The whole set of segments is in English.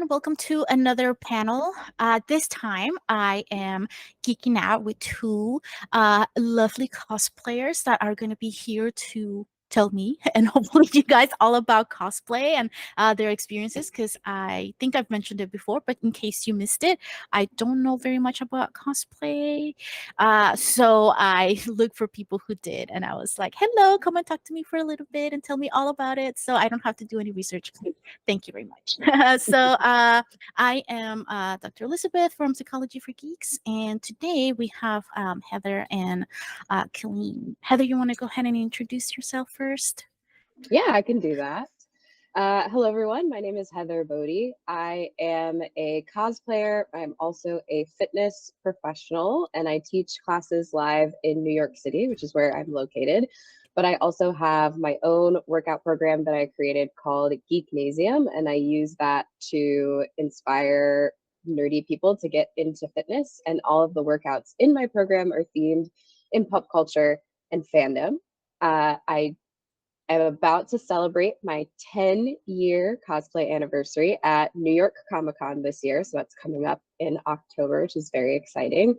welcome to another panel. This time, I am geeking out with two lovely cosplayers that are going to be here to tell me and hopefully you guys all about cosplay and their experiences because I think I've mentioned it before, but in case you missed it, I don't know very much about cosplay. So I looked for people who did, and I was like, hello, come and talk to me for a little bit and tell me all about it so I don't have to do any research. Thank you very much. I am Dr. Elizabeth from Psychology for Geeks, and today we have Heather and Colleen. Heather, you want to go ahead and introduce yourself first? Yeah, I can do that. Hello, everyone. My name is Heather Boddy. I am a cosplayer. I'm also a fitness professional, and I teach classes live in New York City, which is where I'm located. But I also have my own workout program that I created called Geeknasium, and I use that to inspire nerdy people to get into fitness. And all of the workouts in my program are themed in pop culture and fandom. I'm about to celebrate my 10-year cosplay anniversary at New York Comic Con this year. So that's coming up in October, which is very exciting.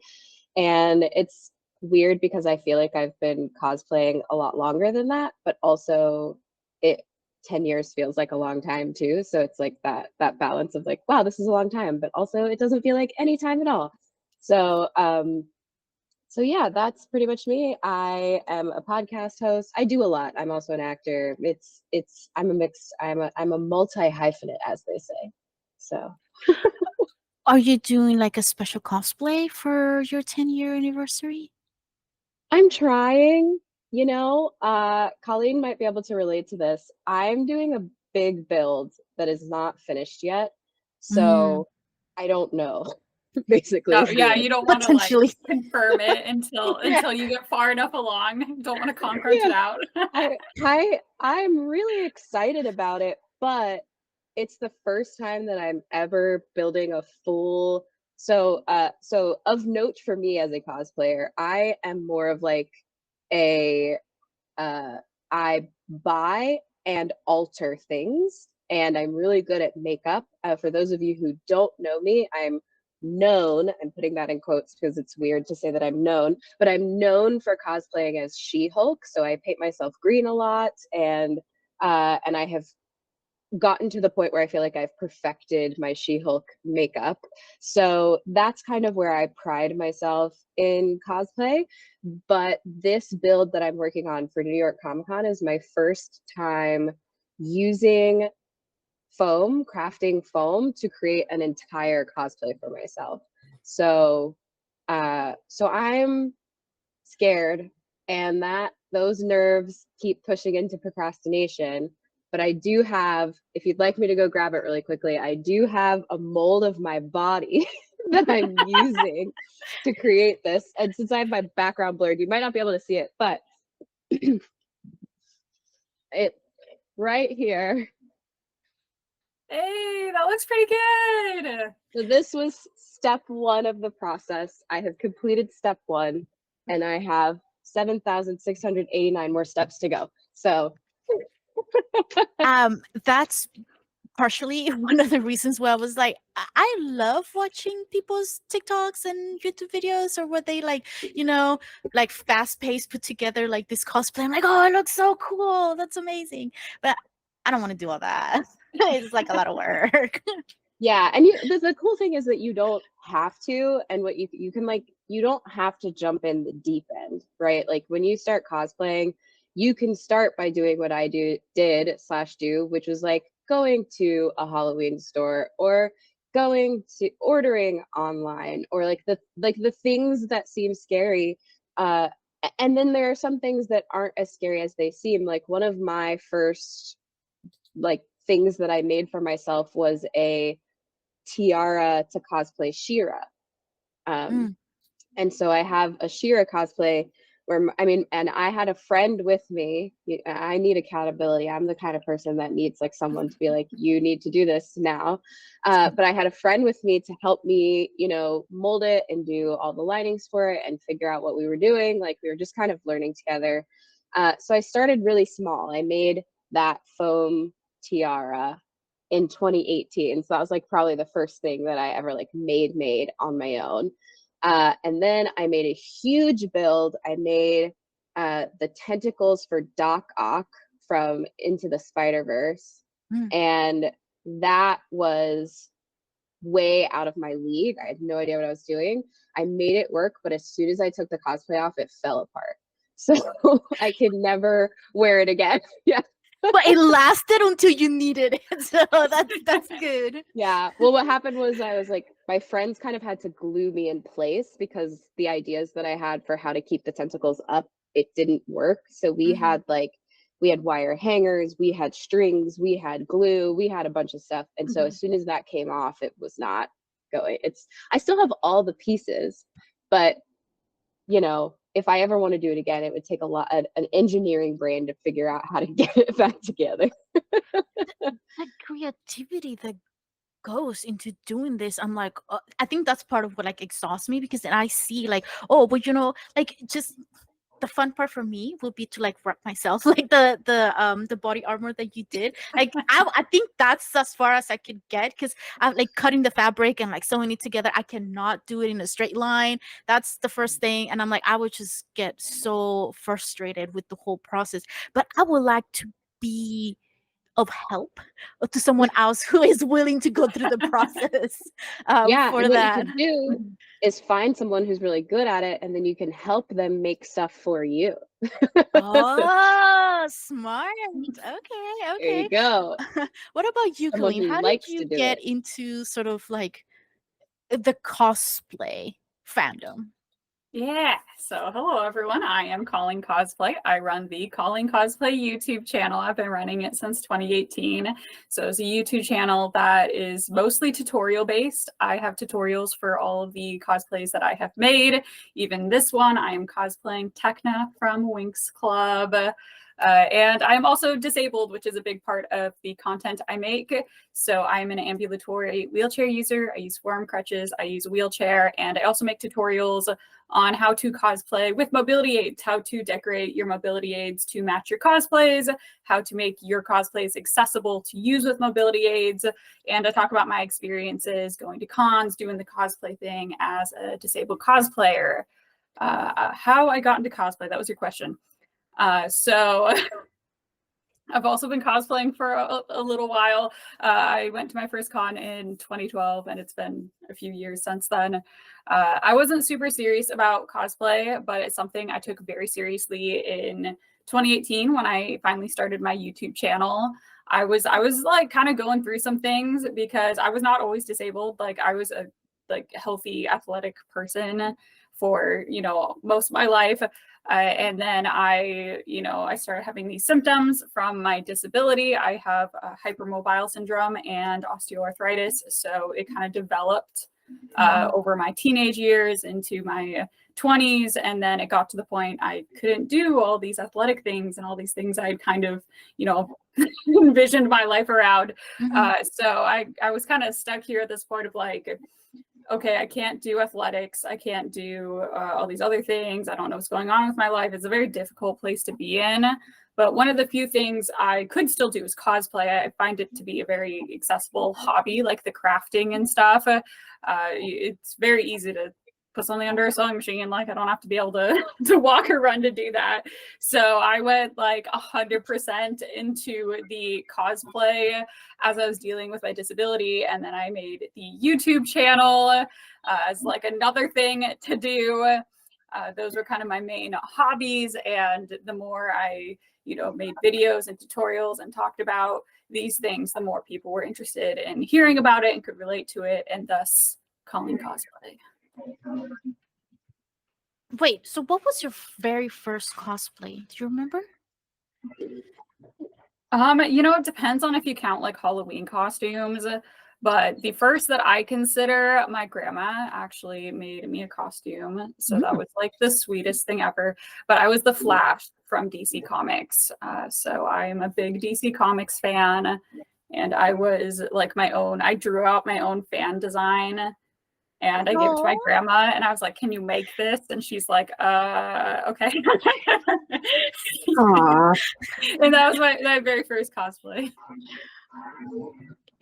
And it's weird because I feel like I've been cosplaying a lot longer than that, but also it 10 years feels like a long time too. So it's like that balance of like, wow, this is a long time, but also it doesn't feel like any time at all. So yeah, that's pretty much me. I am a podcast host. I do a lot. I'm also an actor. I'm a mixed, I'm a multi hyphenate, as they say. So Are you doing like a special cosplay for your 10-year anniversary? I'm trying, Colleen might be able to relate to this. I'm doing a big build that is not finished yet. Mm, So I don't know, No, basically is the yeah, answer. you don't want to like potentially. confirm it until Yeah. you get far enough along. Don't want to cockroach it Yeah. out. I'm really excited about it, but it's the first time that I'm ever building a full so of note for me as a cosplayer, I am more of like a uh I buy and alter things, and I'm really good at makeup. For those of you who don't know me, I'm putting that in quotes because it's weird to say that I'm known, but I'm known for cosplaying as She-Hulk. So I paint myself green a lot, and I have gotten to the point where I feel like I've perfected my She-Hulk makeup. So that's kind of where I pride myself in cosplay. But this build that I'm working on for New York Comic Con is my first time using crafting foam to create an entire cosplay for myself. So I'm scared, and that those nerves keep pushing into procrastination. But I do have, if you'd like me to go grab it really quickly, I do have a mold of my body that I'm using to create this. And since I have my background blurred, you might not be able to see it, but it right here. Hey, that looks pretty good. So this was step one of the process. I have completed step one, and I have 7,689 more steps to go. So That's partially one of the reasons why I was like, I love watching people's TikToks and YouTube videos, or what they like, like fast paced put together like this cosplay. I'm like, oh, it looks so cool. That's amazing. But I don't want to do all that. It's like a lot of work. yeah, and the cool thing is that you don't have to, and what you can like, you don't have to jump in the deep end, right? Like when you start cosplaying, you can start by doing what I did/do, which was like going to a Halloween store, or going to ordering online, or like the things that seem scary. And then there are some things that aren't as scary as they seem. Like one of my first like things that I made for myself was a tiara to cosplay Shira. Um, Mm. and so I have a Shira cosplay where, I mean, and I had a friend with me. I need accountability. I'm the kind of person that needs like someone to be like, you need to do this now. But I had a friend with me to help me, mold it and do all the linings for it and figure out what we were doing. Like we were just kind of learning together. So I started really small. I made that foam tiara, in 2018. So that was like probably the first thing that I ever like made on my own. And then I made a huge build. I made the tentacles for Doc Ock from Into the Spider-Verse. Mm. And that was way out of my league. I had no idea what I was doing. I made it work, but as soon as I took the cosplay off, it fell apart. So I could never wear it again. Yeah. But it lasted until you needed it. So that's good. Yeah. Well, what happened was I was like, my friends kind of had to glue me in place because the ideas that I had for how to keep the tentacles up, it didn't work. So we had wire hangers, we had strings, we had glue, we had a bunch of stuff. And so as soon as that came off, it was not going. I still have all the pieces, but you know, if I ever want to do it again, it would take an engineering brain to figure out how to get it back together. That creativity that goes into doing this, I'm like, I think that's part of what like exhausts me, because then I see like, oh, but like just the fun part for me will be to like wrap myself like the body armor that you did. Like I think that's as far as I could get, because I'm like cutting the fabric and like sewing it together. I cannot do it in a straight line. That's the first thing. And I'm like, I would just get so frustrated with the whole process. But I would like to be of help to someone else who is willing to go through the process Yeah, for and what you that. could do is find someone who's really good at it, and then you can help them make stuff for you. Oh, smart. Okay, There you okay. go. What about you, Someone Colleen? who How did likes to you do get it. into sort of like the cosplay fandom? Yeah. So hello everyone. I am Colleen Cosplay. I run the Colleen Cosplay YouTube channel. I've been running it since 2018. So it's a YouTube channel that is mostly tutorial based. I have tutorials for all of the cosplays that I have made. Even this one, I am cosplaying Tekna from Winx Club. And I'm also disabled, which is a big part of the content I make. So I'm an ambulatory wheelchair user. I use forearm crutches, I use a wheelchair, and I also make tutorials on how to cosplay with mobility aids, how to decorate your mobility aids to match your cosplays, how to make your cosplays accessible to use with mobility aids. And I talk about my experiences going to cons, doing the cosplay thing as a disabled cosplayer. How I got into cosplay, that was your question. So I've also been cosplaying for a little while. I went to my first con in 2012, and it's been a few years since then. I wasn't super serious about cosplay, but it's something I took very seriously in 2018 when I finally started my YouTube channel. I was like kind of going through some things because I was not always disabled. Like I was a healthy athletic person for most of my life. And then I started having these symptoms from my disability. I have hypermobile syndrome and osteoarthritis. So it kind of developed over my teenage years into my 20s. And then it got to the point I couldn't do all these athletic things and all these things I'd kind of, envisioned my life around. So I was kind of stuck here at this point of like, okay, I can't do athletics. I can't do all these other things. I don't know what's going on with my life. It's a very difficult place to be in. But one of the few things I could still do is cosplay. I find it to be a very accessible hobby, like the crafting and stuff. It's very easy to put something under a sewing machine. Like I don't have to be able to walk or run to do that. So I went like 100% into the cosplay as I was dealing with my disability. And then I made the YouTube channel as like another thing to do. Those were kind of my main hobbies. And the more I, made videos and tutorials and talked about these things, the more people were interested in hearing about it and could relate to it, and thus Colleen Cosplay. Wait, so what was your very first cosplay? Do you remember? It depends on if you count like Halloween costumes, but the first that I consider, my grandma actually made me a costume. So that was like the sweetest thing ever. But I was the Flash from DC Comics. So I am a big DC Comics fan. And I was like I drew out my own fan design. And I gave it to my grandma, and I was like, "Can you make this?" And she's like, "Okay." Aww. And that was my very first cosplay.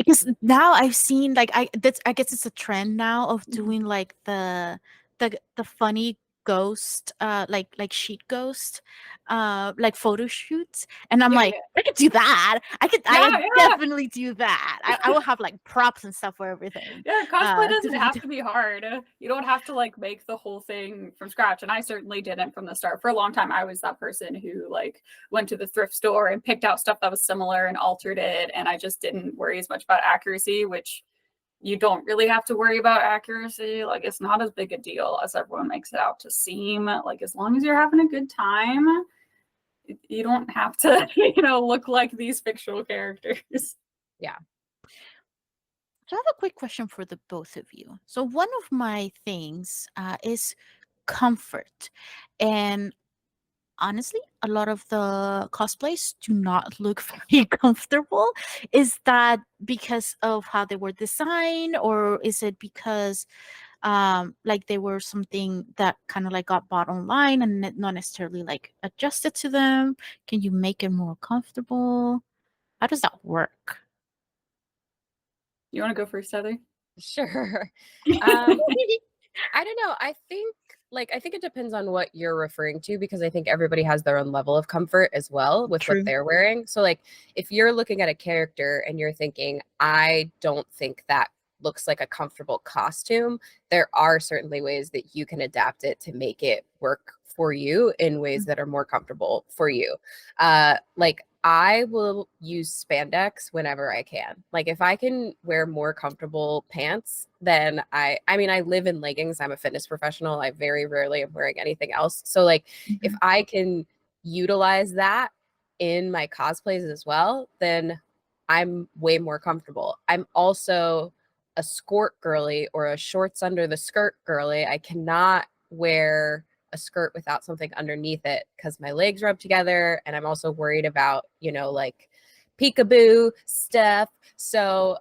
because now I've seen like I guess it's a trend now of doing like the funny ghost like sheet ghost like photo shoots, and I'm Yeah, like, I could do that. I yeah, could yeah. definitely do that. I will have like props and stuff for everything. Yeah, cosplay To doesn't be have to be hard. You don't have to like make the whole thing from scratch. And I certainly didn't from the start. For a long time, I was that person who like went to the thrift store and picked out stuff that was similar and altered it. And I just didn't worry as much about accuracy, which you don't really have to worry about accuracy. Like it's not as big a deal as everyone makes it out to seem. Like as long as you're having a good time, you don't have to, look like these fictional characters. Yeah. So I have a quick question for the both of you. So one of my things is comfort, and honestly, a lot of the cosplays do not look very comfortable. Is that because of how they were designed, or is it because like they were something that kind of like got bought online and not necessarily like adjusted to them? Can you make it more comfortable? How does that work? You want to go first, Heather? Sure. Um, I don't know. I think it depends on what you're referring to, because I think everybody has their own level of comfort as well with what True. they're wearing. So like if you're looking at a character and you're thinking, I don't think that looks like a comfortable costume, there are certainly ways that you can adapt it to make it work for you in ways that are more comfortable for you. Like I will use spandex whenever I can. Like if I can wear more comfortable pants, then I mean, I live in leggings. I'm a fitness professional. I very rarely am wearing anything else. So like if I can utilize that in my cosplays as well, then I'm way more comfortable. I'm also a skirt girly, or a shorts under the skirt girly. I cannot wear a skirt without something underneath it because my legs rub together, and I'm also worried about, like peekaboo stuff. So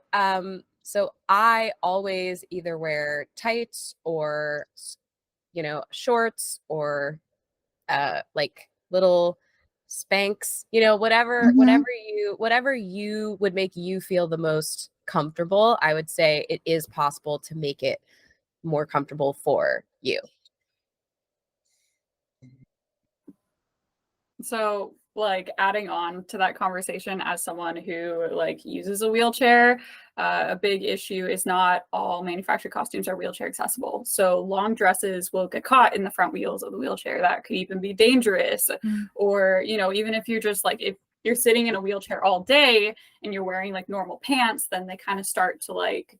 so I always either wear tights or shorts, or like little Spanx, whatever you would make you feel the most comfortable. I would say it is possible to make it more comfortable for you. So, like adding on to that conversation, as someone who like uses a wheelchair, a big issue is not all manufactured costumes are wheelchair accessible. So long dresses will get caught in the front wheels of the wheelchair. That could even be dangerous. Or, even if you're just like, if you're sitting in a wheelchair all day and you're wearing like normal pants, then they kind of start to like,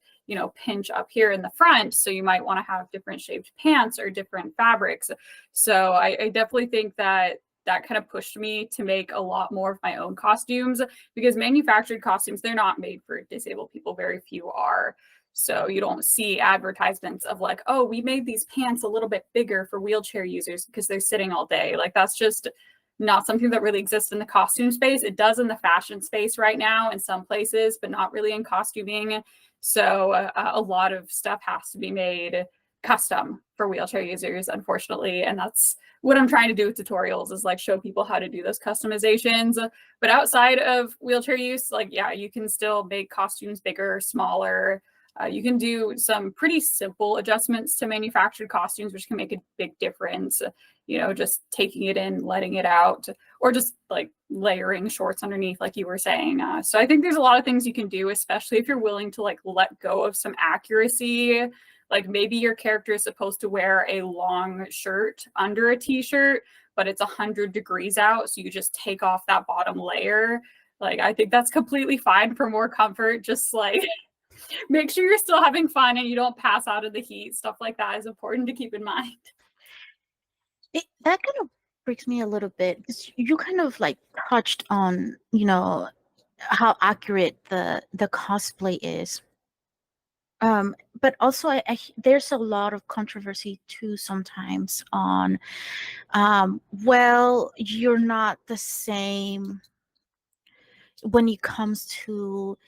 pinch up here in the front. So you might want to have different shaped pants or different fabrics. So I definitely think that kind of pushed me to make a lot more of my own costumes, because manufactured costumes, they're not made for disabled people. Very few are. So you don't see advertisements of like, oh, we made these pants a little bit bigger for wheelchair users because they're sitting all day. Like that's just not something that really exists in the costume space. It does in the fashion space right now in some places, but not really in costuming. So a lot of stuff has to be made custom for wheelchair users, unfortunately. And that's what I'm trying to do with tutorials, is like show people how to do those customizations. But outside of wheelchair use, like, yeah, you can still make costumes bigger, smaller. You can do some pretty simple adjustments to manufactured costumes, which can make a big difference. Just taking it in, letting it out, or just like layering shorts underneath, like you were saying. So I think there's a lot of things you can do, especially if you're willing to like let go of some accuracy. Like maybe your character is supposed to wear a long shirt under a t-shirt, but it's 100 degrees out, so you just take off that bottom layer. Like I think that's completely fine for more comfort. Just like make sure you're still having fun and you don't pass out of the heat. Stuff like that is important to keep in mind. That kind of freaks me a little bit, because you kind of like touched on, how accurate the cosplay is. But also, there's a lot of controversy too sometimes on, well, you're not the same when it comes to,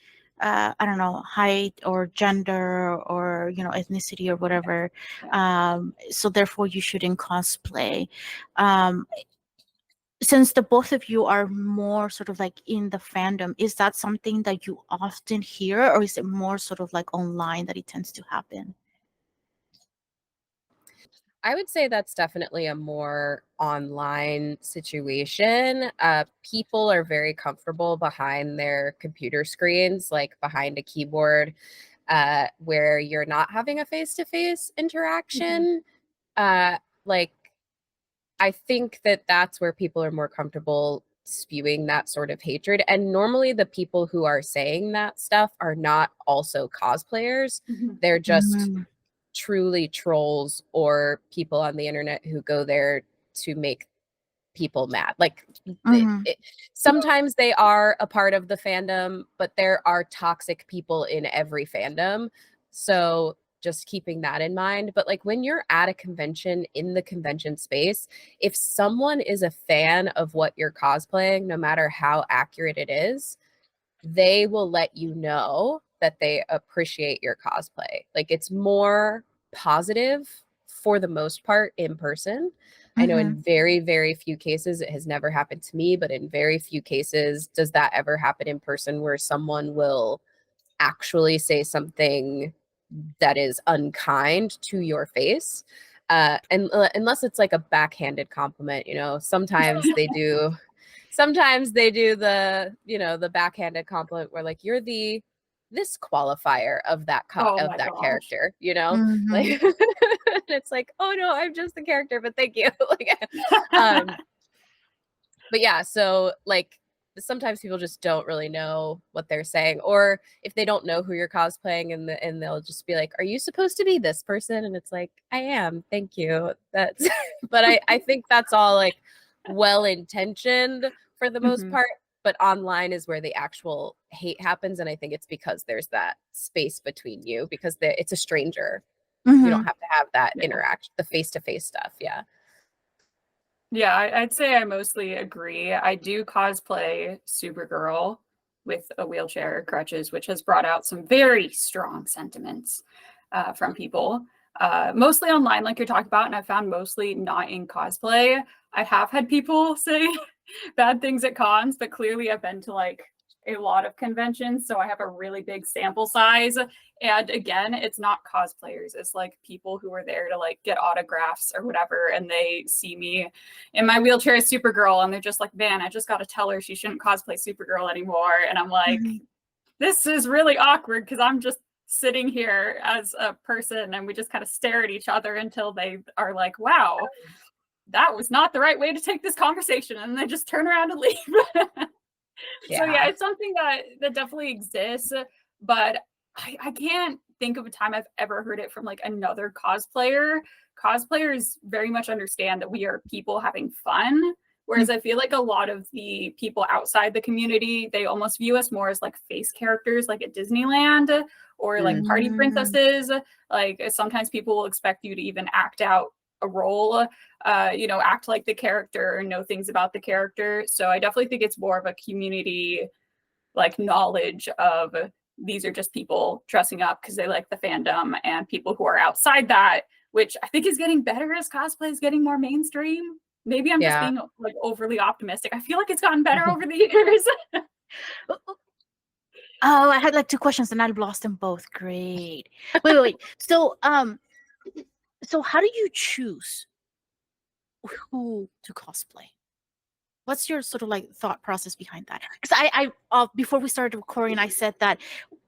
I don't know, height or gender or ethnicity or whatever. So therefore, you shouldn't cosplay. Um, since the both of you are more sort of like in the fandom, is that something that you often hear, or is it more sort of like online that it tends to happen? I would say that's definitely a more online situation. People are very comfortable behind their computer screens, like behind a keyboard, where you're not having a face-to-face interaction. Like, I think that that's where people are more comfortable spewing that sort of hatred. And normally the people who are saying that stuff are not also cosplayers. They're just Mm, truly trolls or people on the internet who go there to make people mad. Like mhm, sometimes they are a part of the fandom, but there are toxic people in every fandom. So just keeping that in mind. But like when you're at a convention in the convention space, if someone is a fan of what you're cosplaying, no matter how accurate it is, they will let you know that they appreciate your cosplay. Like it's more positive for the most part in person. I know mhm, in very, very few cases, it has never happened to me, but in very few cases, does that ever happen in person where someone will actually say something that is unkind to your face? And unless it's like a backhanded compliment, you know, sometimes they do the, you know, the backhanded compliment where like you're the this qualifier of that Oh of my that gosh. character, you know, like mhm, it's like, oh no, I'm just the character, but thank you. Like, um, but yeah, so like sometimes people just don't really know what they're saying, or if they don't know who you're cosplaying, and they'll just be like, "Are you supposed to be this person?" And it's like, "I am, thank you." That's, but I think that's all like well intentioned for the most Mhm. part. But online is where the actual hate happens, and I think it's because there's that space between you because it's a stranger. You don't mhm, have to have that Yeah. interaction, the face to face stuff. Yeah. Yeah, I'd say I mostly agree. I do cosplay Supergirl with a wheelchair, crutches, which has brought out some very strong sentiments from people. Mostly online, like you're talking about, and I found mostly not in cosplay. I have had people say bad things at cons, but clearly I've been to like a lot of conventions, so I have a really big sample size. And again, it's not cosplayers, it's like people who are there to like get autographs or whatever, and they see me in my wheelchair as Supergirl, and they're just like, man, I just got to tell her she shouldn't cosplay Supergirl anymore. And I'm like, mhm, this is really awkward because I'm just sitting here as a person and we just kind of stare at each other until they are like, wow, that was not the right way to take this conversation. And they just turn around and leave. So yeah, Yeah. it's something that definitely exists, but I can't think of a time I've ever heard it from like another cosplayer. Cosplayers very much understand that we are people having fun. Whereas I feel like a lot of the people outside the community, they almost view us more as like face characters, like at Disneyland or like party mhm, princesses. Like sometimes people will expect you to even act out a role, act like the character and know things about the character. So I definitely think it's more of a community like knowledge of these are just people dressing up because they like the fandom, and people who are outside that, which I think is getting better as cosplay is getting more mainstream. Maybe I'm just Yeah. being like overly optimistic. I feel like it's gotten better over the years. Oh, I had like two questions and I lost them both. Great. Wait. So how do you choose who to cosplay? What's your sort of like thought process behind that? Because before we started recording, I said that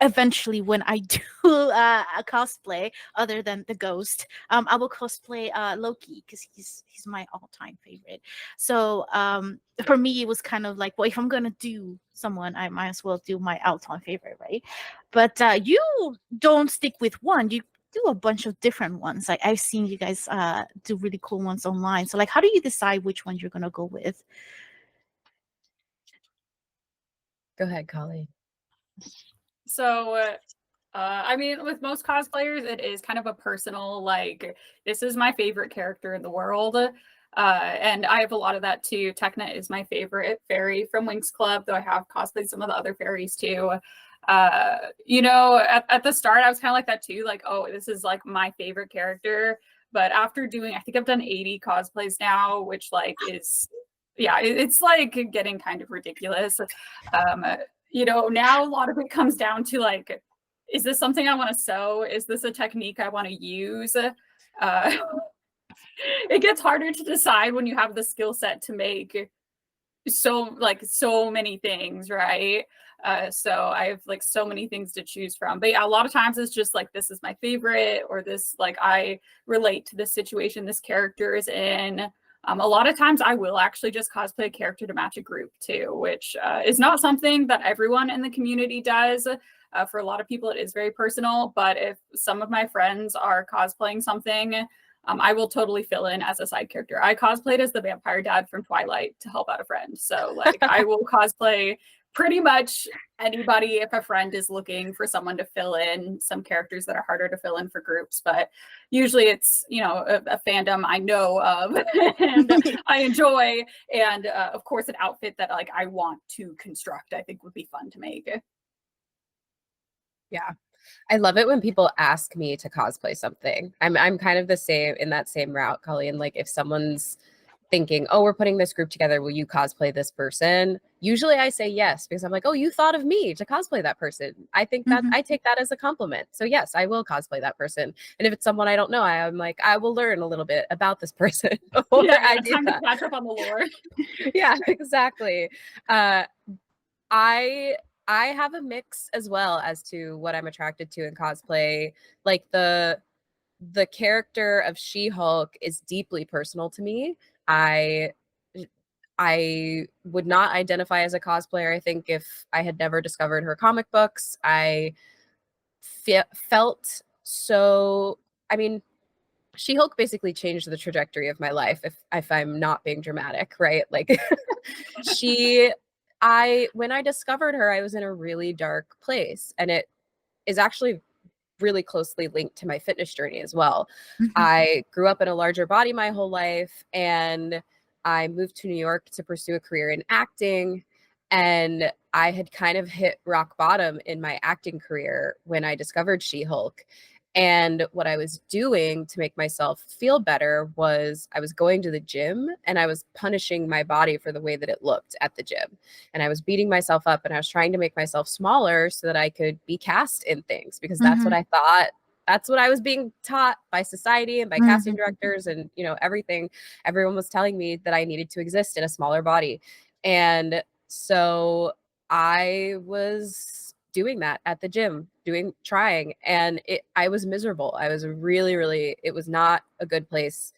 eventually when I do a cosplay other than the ghost, I will cosplay Loki because he's my all-time favorite. So for me, it was kind of like, well, if I'm gonna do someone, I might as well do my all-time favorite, right? But you don't stick with one. You do a bunch of different ones. Like I've seen you guys do really cool ones online. So like, how do you decide which one you're gonna go with? Go ahead, Colleen. So I mean, with most cosplayers, it is kind of a personal, like, this is my favorite character in the world. And I have a lot of that too. Tekna is my favorite fairy from Winx Club, though I have cosplayed some of the other fairies too. At the start, I was kind of like that too, like, oh, this is like my favorite character. But after doing, I think I've done 80 cosplays now, which like is yeah, it's like getting kind of ridiculous. Now a lot of it comes down to like, is this something I want to sew? Is this a technique I want to use? It gets harder to decide when you have the skill set to make so many things, right? So I have like so many things to choose from. But yeah, a lot of times it's just like, this is my favorite, or this, like, I relate to this situation this character is in. A lot of times I will actually just cosplay a character to match a group too, which is not something that everyone in the community does. For a lot of people, it is very personal. But if some of my friends are cosplaying something, I will totally fill in as a side character. I cosplayed as the vampire dad from Twilight to help out a friend. So like I will cosplay pretty much anybody if a friend is looking for someone to fill in some characters that are harder to fill in for groups. But usually it's, a fandom I know of and I enjoy. And of course, an outfit that like I want to construct, I think would be fun to make. Yeah. I love it when people ask me to cosplay something. I'm kind of the same in that same route, Colleen. Like if someone's thinking, oh, we're putting this group together, will you cosplay this person? Usually I say yes, because I'm like, oh, you thought of me to cosplay that person. I think that I take that as a compliment. So yes, I will cosplay that person. And if it's someone I don't know, I'm like, I will learn a little bit about this person before I do time that. to catch up on the lore. Yeah, exactly. I have a mix as well as to what I'm attracted to in cosplay. Like the character of She-Hulk is deeply personal to me. I would not identify as a cosplayer. I think if I had never discovered her comic books, I felt so. I mean, She-Hulk basically changed the trajectory of my life. If I'm not being dramatic, right? Like when I discovered her, I was in a really dark place, and it is actually really closely linked to my fitness journey as well. I grew up in a larger body my whole life, and I moved to New York to pursue a career in acting. And I had kind of hit rock bottom in my acting career when I discovered She-Hulk. And what I was doing to make myself feel better was I was going to the gym and I was punishing my body for the way that it looked at the gym. And I was beating myself up and I was trying to make myself smaller so that I could be cast in things, because that's what I thought. That's what I was being taught by society and by casting directors and, everything. Everyone was telling me that I needed to exist in a smaller body. And so I was doing that at the gym, trying, and I was miserable. I was really, it was not a good place.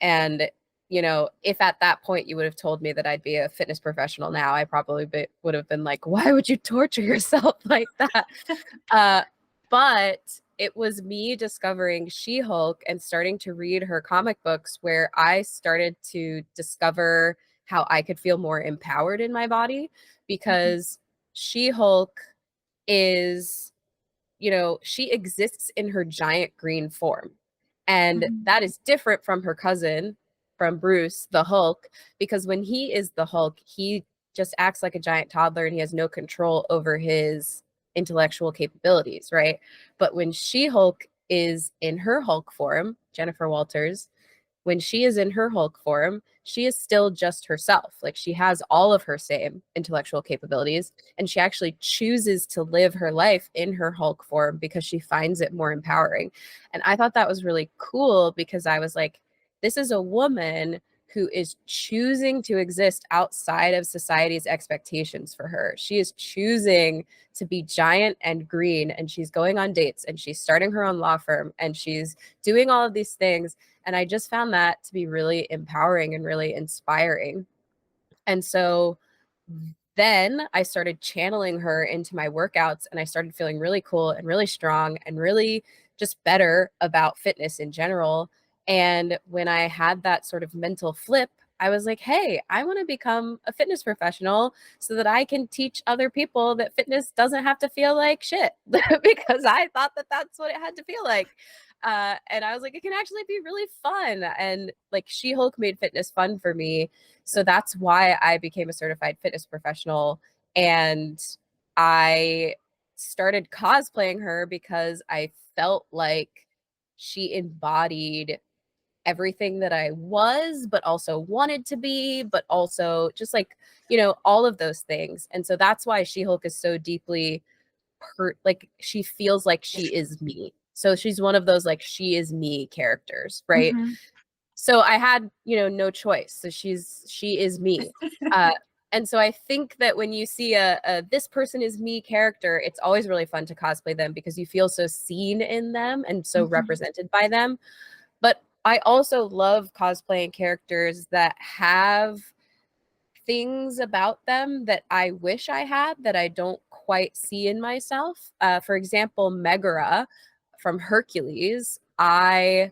And if at that point you would have told me that I'd be a fitness professional now, I probably would have been like, why would you torture yourself like that? But it was me discovering She-Hulk and starting to read her comic books where I started to discover how I could feel more empowered in my body, because She-Hulk is, she exists in her giant green form. And that is different from her cousin, from Bruce, the Hulk, because when he is the Hulk, he just acts like a giant toddler and he has no control over his intellectual capabilities, right? But when She-Hulk is in her Hulk form, Jennifer Walters, when she is in her Hulk form, she is still just herself. Like she has all of her same intellectual capabilities, and she actually chooses to live her life in her Hulk form because she finds it more empowering. And I thought that was really cool, because I was like, this is a woman who is choosing to exist outside of society's expectations for her. She is choosing to be giant and green, and she's going on dates, and she's starting her own law firm, and she's doing all of these things. And I just found that to be really empowering and really inspiring. And so then I started channeling her into my workouts, and I started feeling really cool and really strong and really just better about fitness in general. And when I had that sort of mental flip, I was like, hey, I want to become a fitness professional so that I can teach other people that fitness doesn't have to feel like shit, because I thought that that's what it had to feel like. And I was like, it can actually be really fun. And like She-Hulk made fitness fun for me. So that's why I became a certified fitness professional. And I started cosplaying her because I felt like she embodied everything that I was, but also wanted to be, but also just like, you know, all of those things. And so that's why She-Hulk is so deeply like she feels like she is me. So she's one of those like she is me characters, right? Mhm. So I had, you know, no choice. So she is me. Uh, and so I think that when you see a this person is me character, it's always really fun to cosplay them because you feel so seen in them and so Mhm. represented by them. But I also love cosplaying characters that have things about them that I wish I had that I don't quite see in myself. For example, Megara from Hercules. I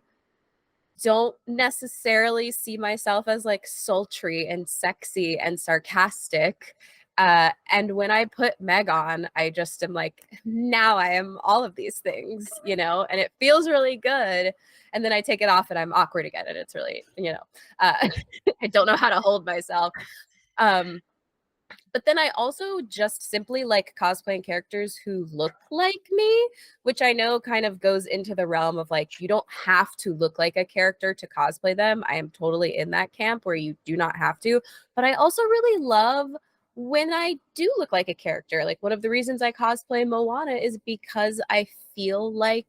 don't necessarily see myself as like sultry and sexy and sarcastic. And when I put Meg on, I just am like, now I am all of these things, you know, and it feels really good. And then I take it off and I'm awkward again. And it's really, you know, I don't know how to hold myself. Um, but then I also just simply like cosplaying characters who look like me, which I know kind of goes into the realm of like, you don't have to look like a character to cosplay them. I am totally in that camp where you do not have to. But I also really love when I do look like a character. Like one of the reasons I cosplay Moana is because I feel like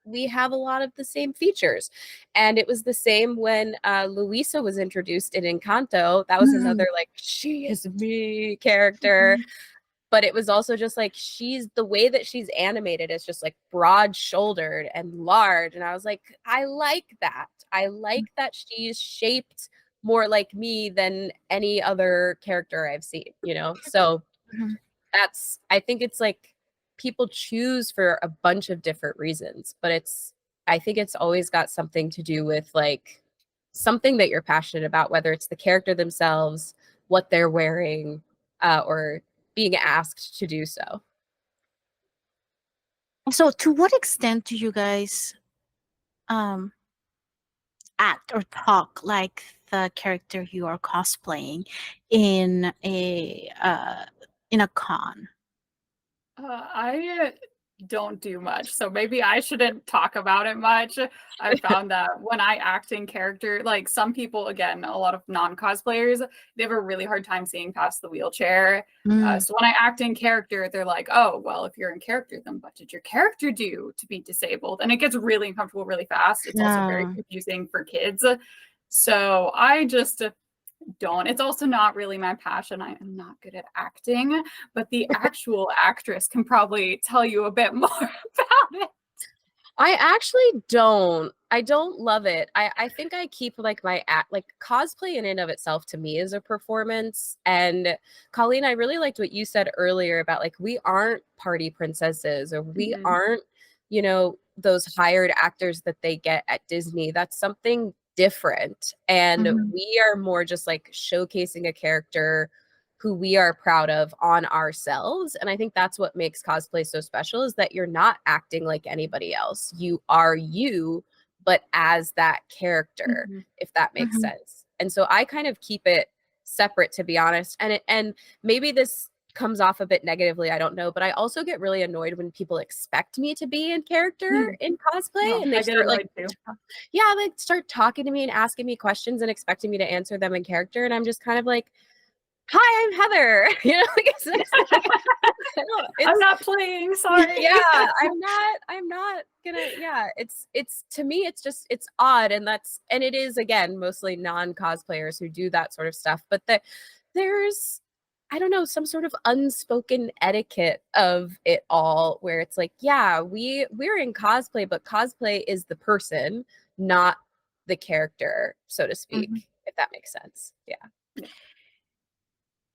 we have a lot of the same features. And it was the same when Luisa was introduced in Encanto. That was Mhm. another like, she is me character. Mhm. But it was also just like, she's the way that she's animated is just like broad shouldered and large. And I was like, I like that. I like that she's shaped more like me than any other character I've seen, you know? So Mhm. I think it's like people choose for a bunch of different reasons, but I think it's always got something to do with like something that you're passionate about, whether it's the character themselves, what they're wearing, or being asked to do so. So, to what extent do you guys um act or talk like the character you are cosplaying in a con? I don't do much, so maybe I shouldn't talk about it much. I found that when I act in character, like some people, again, a lot of non-cosplayers, they have a really hard time seeing past the wheelchair. Mm. So when I act in character, they're like, oh, well, if you're in character, then what did your character do to be disabled? And it gets really uncomfortable really fast. It's also very Yeah. confusing for kids. So I just don't. It's also not really my passion. I am not good at acting, but the actual actress can probably tell you a bit more about it. I actually don't. I don't love it. I think I keep like my act like cosplay in and of itself to me is a performance. And Colleen, I really liked what you said earlier about like we aren't party princesses or we Mhm. aren't, you know, those hired actors that they get at Disney. That's something different. And Mhm. we are more just like showcasing a character who we are proud of on ourselves. And I think that's what makes cosplay so special is that you're not acting like anybody else. You are you, but as that character, Mhm. if that makes Mhm. sense. And so I kind of keep it separate, to be honest. And maybe this comes off a bit negatively, I don't know, but I also get really annoyed when people expect me to be in character in cosplay No, and they I get start like annoyed too. yeah, like start talking to me and asking me questions and expecting me to answer them in character. And I'm just kind of like, hi, I'm Heather. You know, like I'm it's not playing, sorry. yeah, I'm not gonna yeah, it's to me it's just it's odd and it is again mostly non-cosplayers who do that sort of stuff, but there's I don't know, some sort of unspoken etiquette of it all where it's like, yeah, we're in cosplay, but cosplay is the person, not the character, so to Mhm. speak, if that makes sense. Yeah.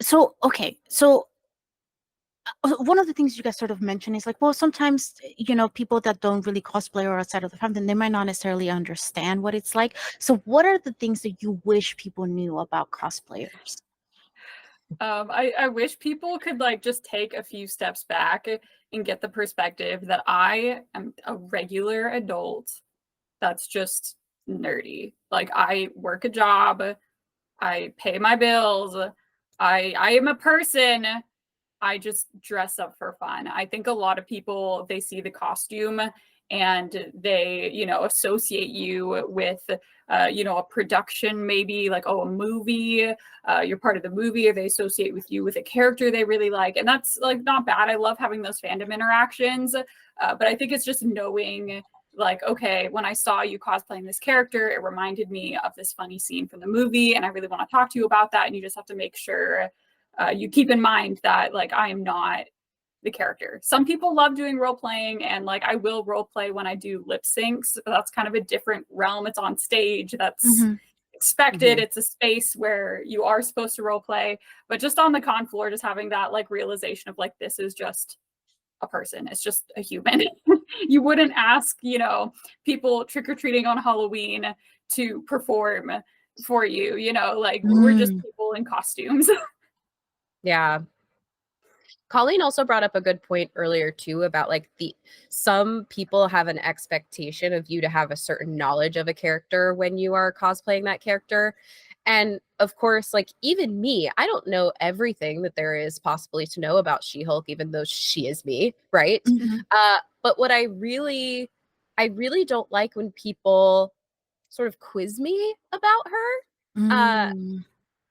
So, okay. So, one of the things you guys sort of mentioned is like, well, sometimes, people that don't really cosplay or outside of the fandom, they might not necessarily understand what it's like. So, what are the things that you wish people knew about cosplayers? I wish people could like just take a few steps back and get the perspective that I am a regular adult that's just nerdy. Like I work a job, I pay my bills, I am a person. I just dress up for fun. I think a lot of people they see the costume and they, you know, associate you with, you know, a production, maybe like, oh, a movie, you're part of the movie, or they associate with you with a character they really like. And that's like not bad. I love having those fandom interactions. But I think it's just knowing, like, okay, when I saw you cosplaying this character, it reminded me of this funny scene from the movie, and I really want to talk to you about that. And you just have to make sure you keep in mind that, like, I am not the character. Some people love doing role playing, and like I will role play when I do lip syncs. But that's kind of a different realm. It's on stage. That's expected. It's a space where you are supposed to role play. But just on the con floor, just having that like realization of like, this is just a person. It's just a human. You wouldn't ask, you know, people trick-or-treating on Halloween to perform for you, you know, like we're just people in costumes. Yeah. Colleen also brought up a good point earlier too about like some people have an expectation of you to have a certain knowledge of a character when you are cosplaying that character. And of course, like even me, I don't know everything that there is possibly to know about She-Hulk, even though she is me, right? But what I really don't like when people sort of quiz me about her.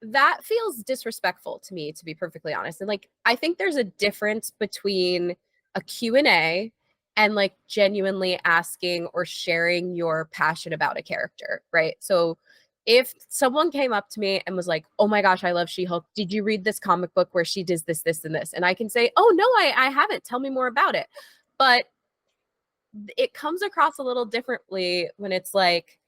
That feels disrespectful to me, to be perfectly honest. And like, I think there's a difference between a Q&A and like genuinely asking or sharing your passion about a character, right? So if someone came up to me and was like, oh my gosh, I love She-Hulk. Did you read this comic book where she does this, this, and this? And I can say, oh no, I haven't. Tell me more about it. But it comes across a little differently when it's like,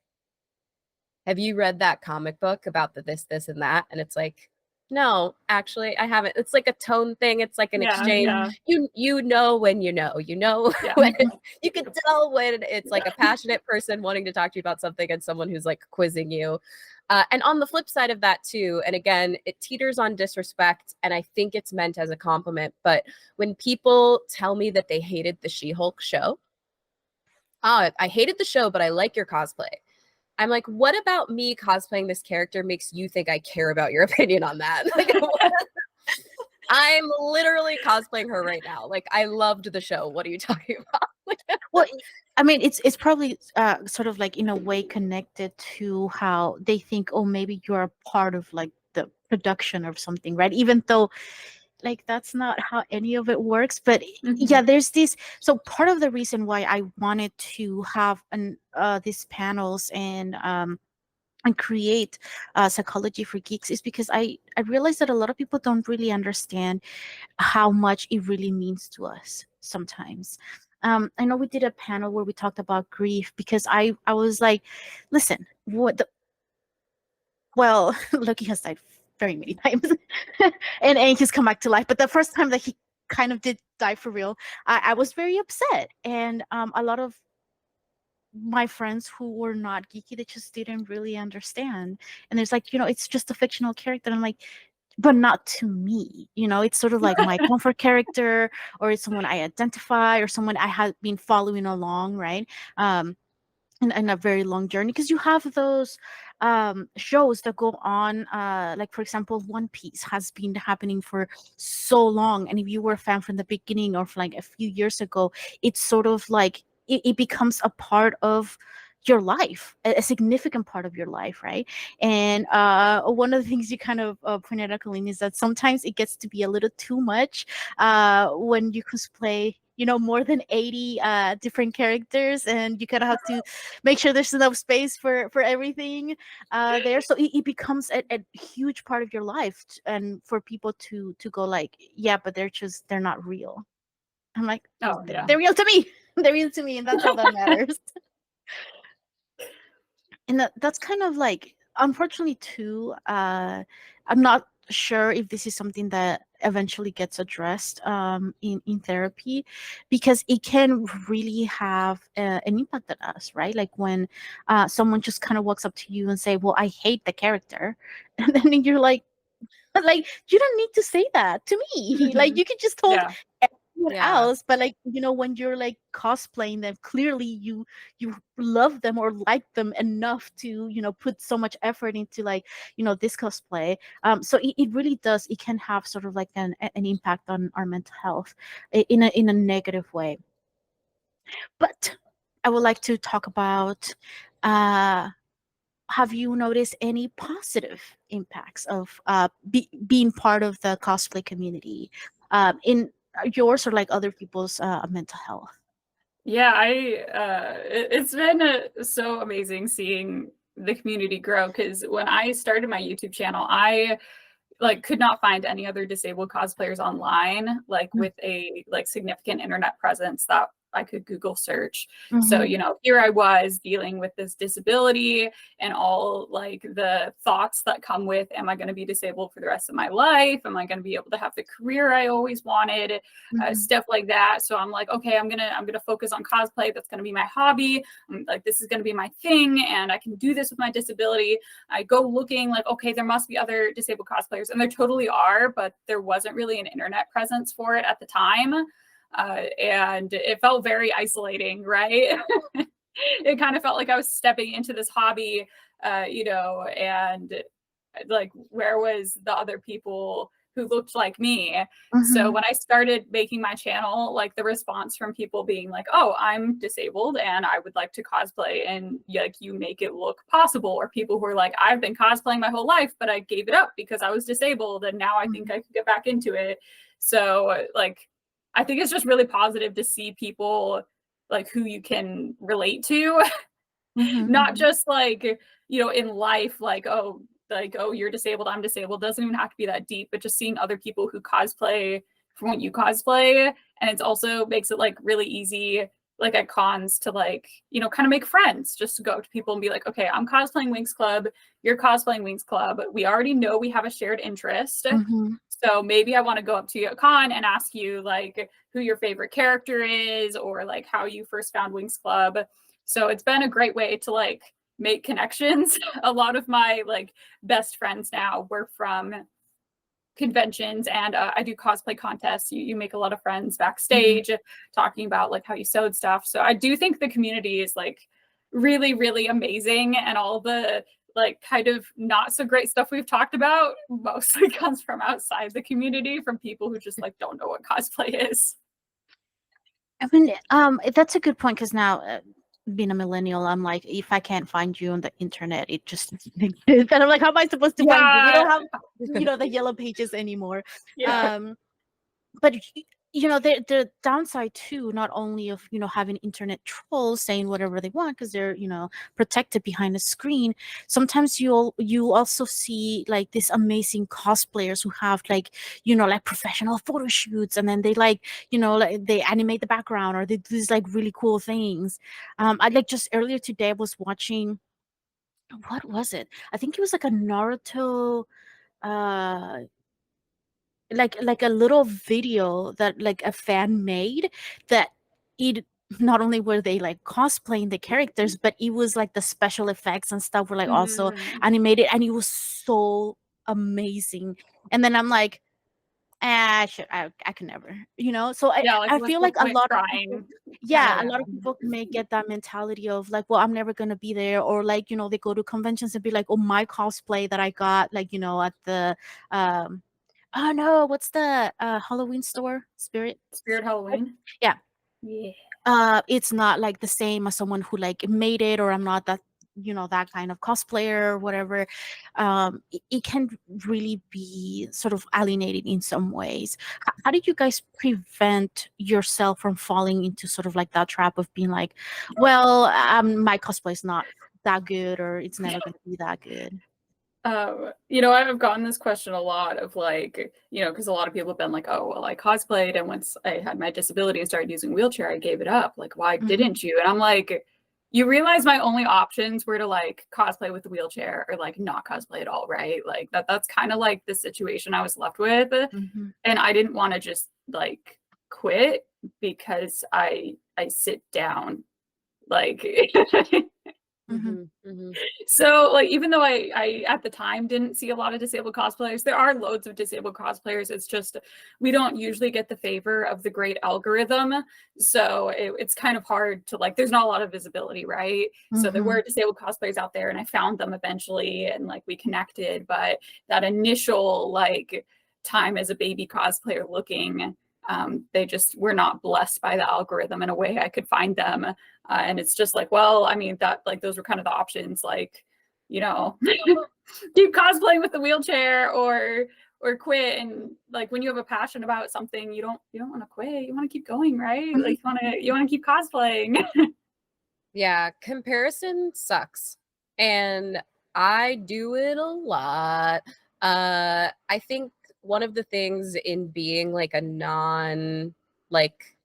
have you read that comic book about the this, this, and that? And it's like, no, actually, I haven't. It's like a tone thing. It's like an exchange. You know when you know when you can tell when it's like a passionate person wanting to talk to you about something and someone who's like quizzing you. And on the flip side of that too, and again, it teeters on disrespect, and I think it's meant as a compliment. But when people tell me that they hated the She-Hulk show, I hated the show, but I like your cosplay. I'm like, what about me cosplaying this character makes you think I care about your opinion on that? Like, I'm literally cosplaying her right now. Like, I loved the show. What are you talking about? Well, I mean, it's probably sort of like in a way connected to how they think, oh, maybe you're a part of like the production or something, right? Even though like that's not how any of it works. But yeah, there's this. So part of the reason why I wanted to have these panels and create psychology for geeks is because I realized that a lot of people don't really understand how much it really means to us sometimes. I know we did a panel where we talked about grief because I was like, listen, well, Loki has died very many times, and he's come back to life. But the first time that he kind of did die for real, I was very upset, and a lot of my friends who were not geeky, they just didn't really understand. And there's like, it's just a fictional character. And I'm like, but not to me. It's sort of like my comfort character, or it's someone I identify, or someone I have been following along, right? In a very long journey, because you have those shows that go on, like for example, One Piece has been happening for so long, and if you were a fan from the beginning or from like a few years ago, it's sort of like it becomes a part of your life, a significant part of your life, right? And one of the things you kind of pointed out, Colleen, is that sometimes it gets to be a little too much when you cosplay more than 80 different characters, and you kind of have to make sure there's enough space for everything there. So it becomes a huge part of your life, and for people to go like, yeah, but they're not real. I'm like, Oh yeah, they're real to me. They're real to me, and that's all that matters. And that's kind of like, unfortunately too, I'm not sure if this is something that eventually gets addressed in therapy, because it can really have an impact on us, right? Like when someone just kind of walks up to you and say, well, I hate the character, and then you're like, like, you don't need to say that to me. Like, you could just told everyone else. But like, when you're like cosplaying them, clearly you love them or like them enough to put so much effort into like this cosplay. So it really does, it can have sort of like an impact on our mental health in a negative way. But I would like to talk about, uh, have you noticed any positive impacts of being part of the cosplay community in yours or like other people's mental health? Yeah, it's been so amazing seeing the community grow, because when I started my YouTube channel, I like could not find any other disabled cosplayers online, like Mm. with a like significant internet presence that I could Google search. So, Mhm. you know, here I was dealing with this disability and all like the thoughts that come with, am I going to be disabled for the rest of my life? Am I going to be able to have the career I always wanted? Mhm. Stuff like that. So I'm like, okay, I'm gonna focus on cosplay. That's gonna be my hobby. I'm like, this is gonna be my thing, and I can do this with my disability. I go looking like, okay, there must be other disabled cosplayers, and there totally are, but there wasn't really an internet presence for it at the time. And it felt very isolating, right? It kind of felt like I was stepping into this hobby, you know, and like, where was the other people who looked like me? So Mhm. when I started making my channel, like the response from people being like, oh, I'm disabled and I would like to cosplay, and like you make it look possible. Or people who are like, I've been cosplaying my whole life, but I gave it up because I was disabled and now I think I could get back into it. So like, I think it's just really positive to see people like who you can relate to. Mhm. Not Mhm. just like, you know, in life, like, oh, you're disabled, I'm disabled. Doesn't even have to be that deep, but just seeing other people who cosplay from what you cosplay. And it's also makes it like really easy, like at cons, to like, you know, kind of make friends, just to go up to people and be like, okay, I'm cosplaying Winx Club, you're cosplaying Winx Club. We already know we have a shared interest. Mhm. So maybe I want to go up to you at con and ask you like who your favorite character is, or like how you first found Winx Club. So it's been a great way to like make connections. A lot of my like best friends now were from conventions, and I do cosplay contests. You make a lot of friends Mhm. backstage talking about like how you sewed stuff. So I do think the community is like really, really amazing, and all the like kind of not so great stuff we've talked about mostly comes from outside the community, from people who just like don't know what cosplay is. I mean, that's a good point because now, being a millennial, I'm like, if I can't find you on the internet, it just and I'm like, how am I supposed to find you? We don't Yeah, have, the yellow pages anymore. yeah. Um, but the downside too, not only of having internet trolls saying whatever they want because they're protected behind a screen. Sometimes you also see like these amazing cosplayers who have like like professional photo shoots, and then they like like they animate the background or they do these like really cool things. I like just earlier today I was watching, what was it? I think it was like a Naruto, uh like a little video that like a fan made, that it not only were they like cosplaying the characters, but it was like the special effects and stuff were like also Mhm. animated, and it was so amazing. And then I'm like, I can never, so Yeah, like I what's feel the like a point lot of people, trying, kind yeah, a of. lot of people may get that mentality of like, well, I'm never gonna be there, or like they go to conventions and be like, oh, my cosplay that I got like at the um oh no, what's the Halloween store? Spirit? Spirit Halloween. Yeah. Yeah. It's not like the same as someone who like made it, or I'm not that that kind of cosplayer or whatever. It can really be sort of alienating in some ways. How did you guys prevent yourself from falling into sort of like that trap of being like, well, my cosplay is not that good, or it's never going to be that good? You know, I've gotten this question a lot of like, you know, because a lot of people have been like, oh, well, I cosplayed, and once I had my disability and started using a wheelchair, I gave it up. Like, why Hmm. didn't you? And I'm like, you realize my only options were to like cosplay with the wheelchair or like not cosplay at all, right? Like that's kind of like the situation I was left with. Hmm. And I didn't want to just like quit because I sit down. Like Hmm. Mhm, mhm. so like, even though I at the time didn't see a lot of disabled cosplayers, there are loads of disabled cosplayers. It's just we don't usually get the favor of the great algorithm. So it's kind of hard to like, there's not a lot of visibility, right? So there Hmm. were disabled cosplayers out there, and I found them eventually, and like we connected. But that initial like time as a baby cosplayer looking They just were not blessed by the algorithm in a way I could find them. And it's just like, well, I mean, that like those were kind of the options, like, you know, keep cosplaying with the wheelchair or quit. And like when you have a passion about something, you don't want to quit. You want to keep going, right? Like you want to keep cosplaying. Yeah, comparison sucks. And I do it a lot. I think one of the things in being like a non like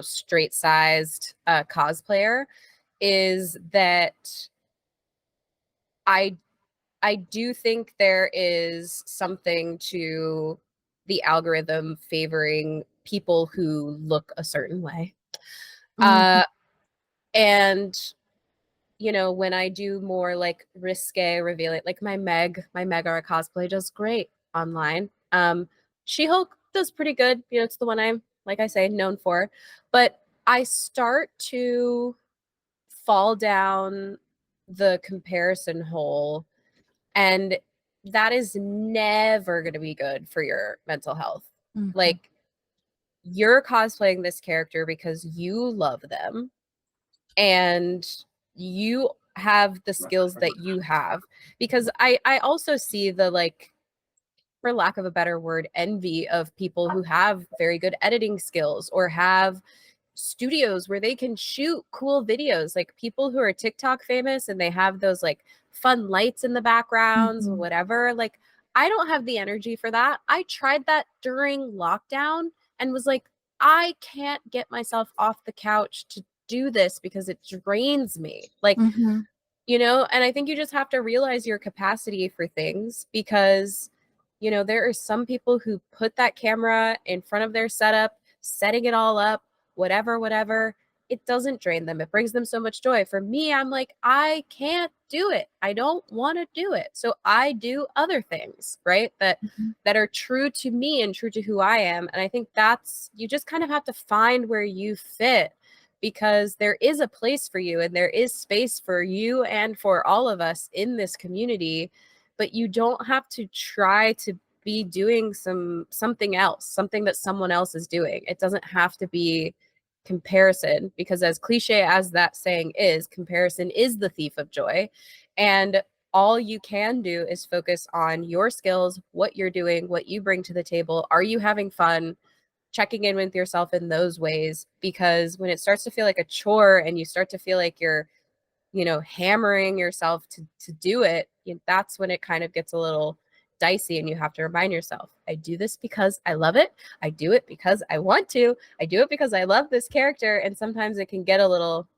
straight sized cosplayer is that I I do think there is something to the algorithm favoring people who look a certain way. Mhm. And when I do more like risque revealing, like my Megara cosplay does great online. She-Hulk does pretty good. It's the one I'm, like I say, known for. But I start to fall down the comparison hole, and that is never going to be good for your mental health. Mhm. Like, you're cosplaying this character because you love them and you have the skills that you have, because I also see the, like, for lack of a better word, envy of people who have very good editing skills or have studios where they can shoot cool videos, like people who are TikTok famous and they have those like fun lights in the backgrounds or Mhm. whatever. Like, I don't have the energy for that. I tried that during lockdown and was like, I can't get myself off the couch to do this because it drains me. Like, Mhm. and I think you just have to realize your capacity for things, because there are some people who put that camera in front of their setup, setting it all up, whatever. It doesn't drain them. It brings them so much joy. For me, I'm like, I can't do it. I don't want to do it. So I do other things, right? Mhm. That are true to me and true to who I am. And I think you just kind of have to find where you fit, because there is a place for you and there is space for you and for all of us in this community. But you don't have to try to be doing something else, something that someone else is doing. It doesn't have to be comparison, because as cliche as that saying is, comparison is the thief of joy. And all you can do is focus on your skills, what you're doing, what you bring to the table. Are you having fun? Checking in with yourself in those ways, because when it starts to feel like a chore and you start to feel like you're hammering yourself to do it, that's when it kind of gets a little dicey, and you have to remind yourself, I do this because I love it. I do it because I want to. I do it because I love this character. And sometimes it can get a little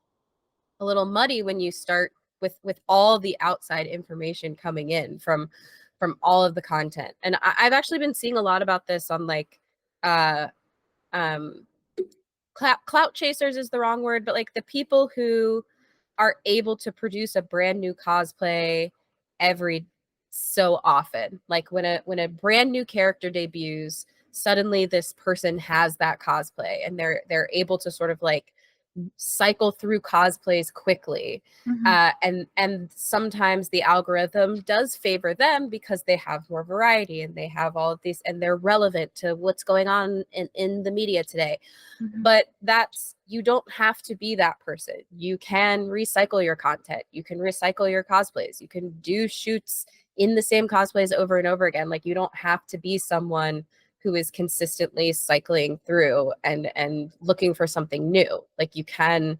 muddy when you start with all the outside information coming in from all of the content. And I've actually been seeing a lot about this on like um clout chasers is the wrong word, but like the people who are able to produce a brand new cosplay every so often. Like when a brand new character debuts, suddenly this person has that cosplay and they're able to sort of like cycle through cosplays quickly. Mhm. And sometimes the algorithm does favor them because they have more variety and they have all of these and they're relevant to what's going on in the media today. Mhm. But you don't have to be that person. You can recycle your content. You can recycle your cosplays. You can do shoots in the same cosplays over and over again. Like, you don't have to be someone who is consistently cycling through and looking for something new. Like, you can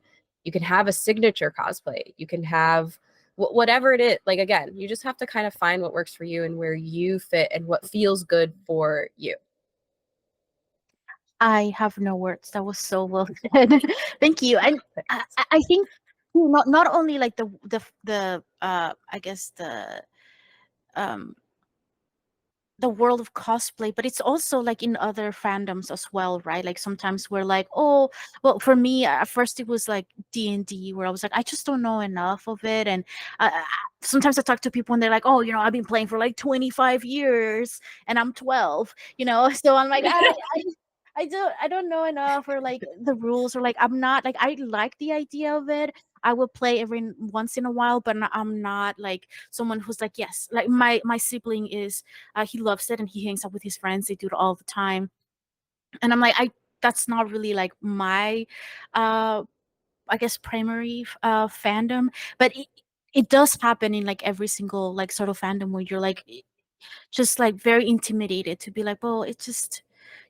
have a signature cosplay. You can have whatever it is. Like, again, you just have to kind of find what works for you and where you fit and what feels good for you. I have no words. That was so well said. Thank you. And I think not only like the I guess um the world of cosplay, but it's also like in other fandoms as well, right? Like sometimes we're like, oh, well, for me at first it was like D&D, where I was like, I just don't know enough of it. And sometimes I talk to people and they're like, oh, I've been playing for like 25 years and I'm 12, so I'm like, I don't know enough, or like the rules, or like I'm not like, I like the idea of it. I will play every once in a while, but I'm not like someone who's like, yes, like my sibling is, he loves it and he hangs out with his friends. They do it all the time. And I'm like, that's not really like my I guess primary fandom, but it does happen in like every single like sort of fandom where you're like just like very intimidated to be like, well, it's just,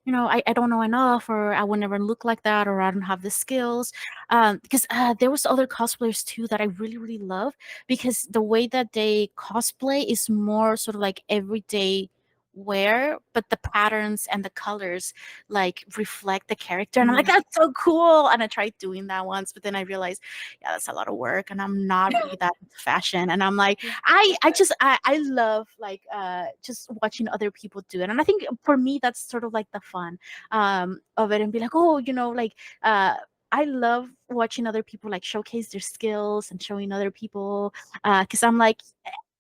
I don't know enough, or I would never look like that, or I don't have the skills. Because there was other cosplayers too that I really, really love, because the way that they cosplay is more sort of like everyday wear, but the patterns and the colors like reflect the character. And I'm like, that's so cool. And I tried doing that once, but then I realized, yeah, that's a lot of work, and I'm not really that into fashion. And I'm like, I love like just watching other people do it. And I think for me that's sort of like the fun of it, and be like, oh, like I love watching other people like showcase their skills and showing other people, because I'm like,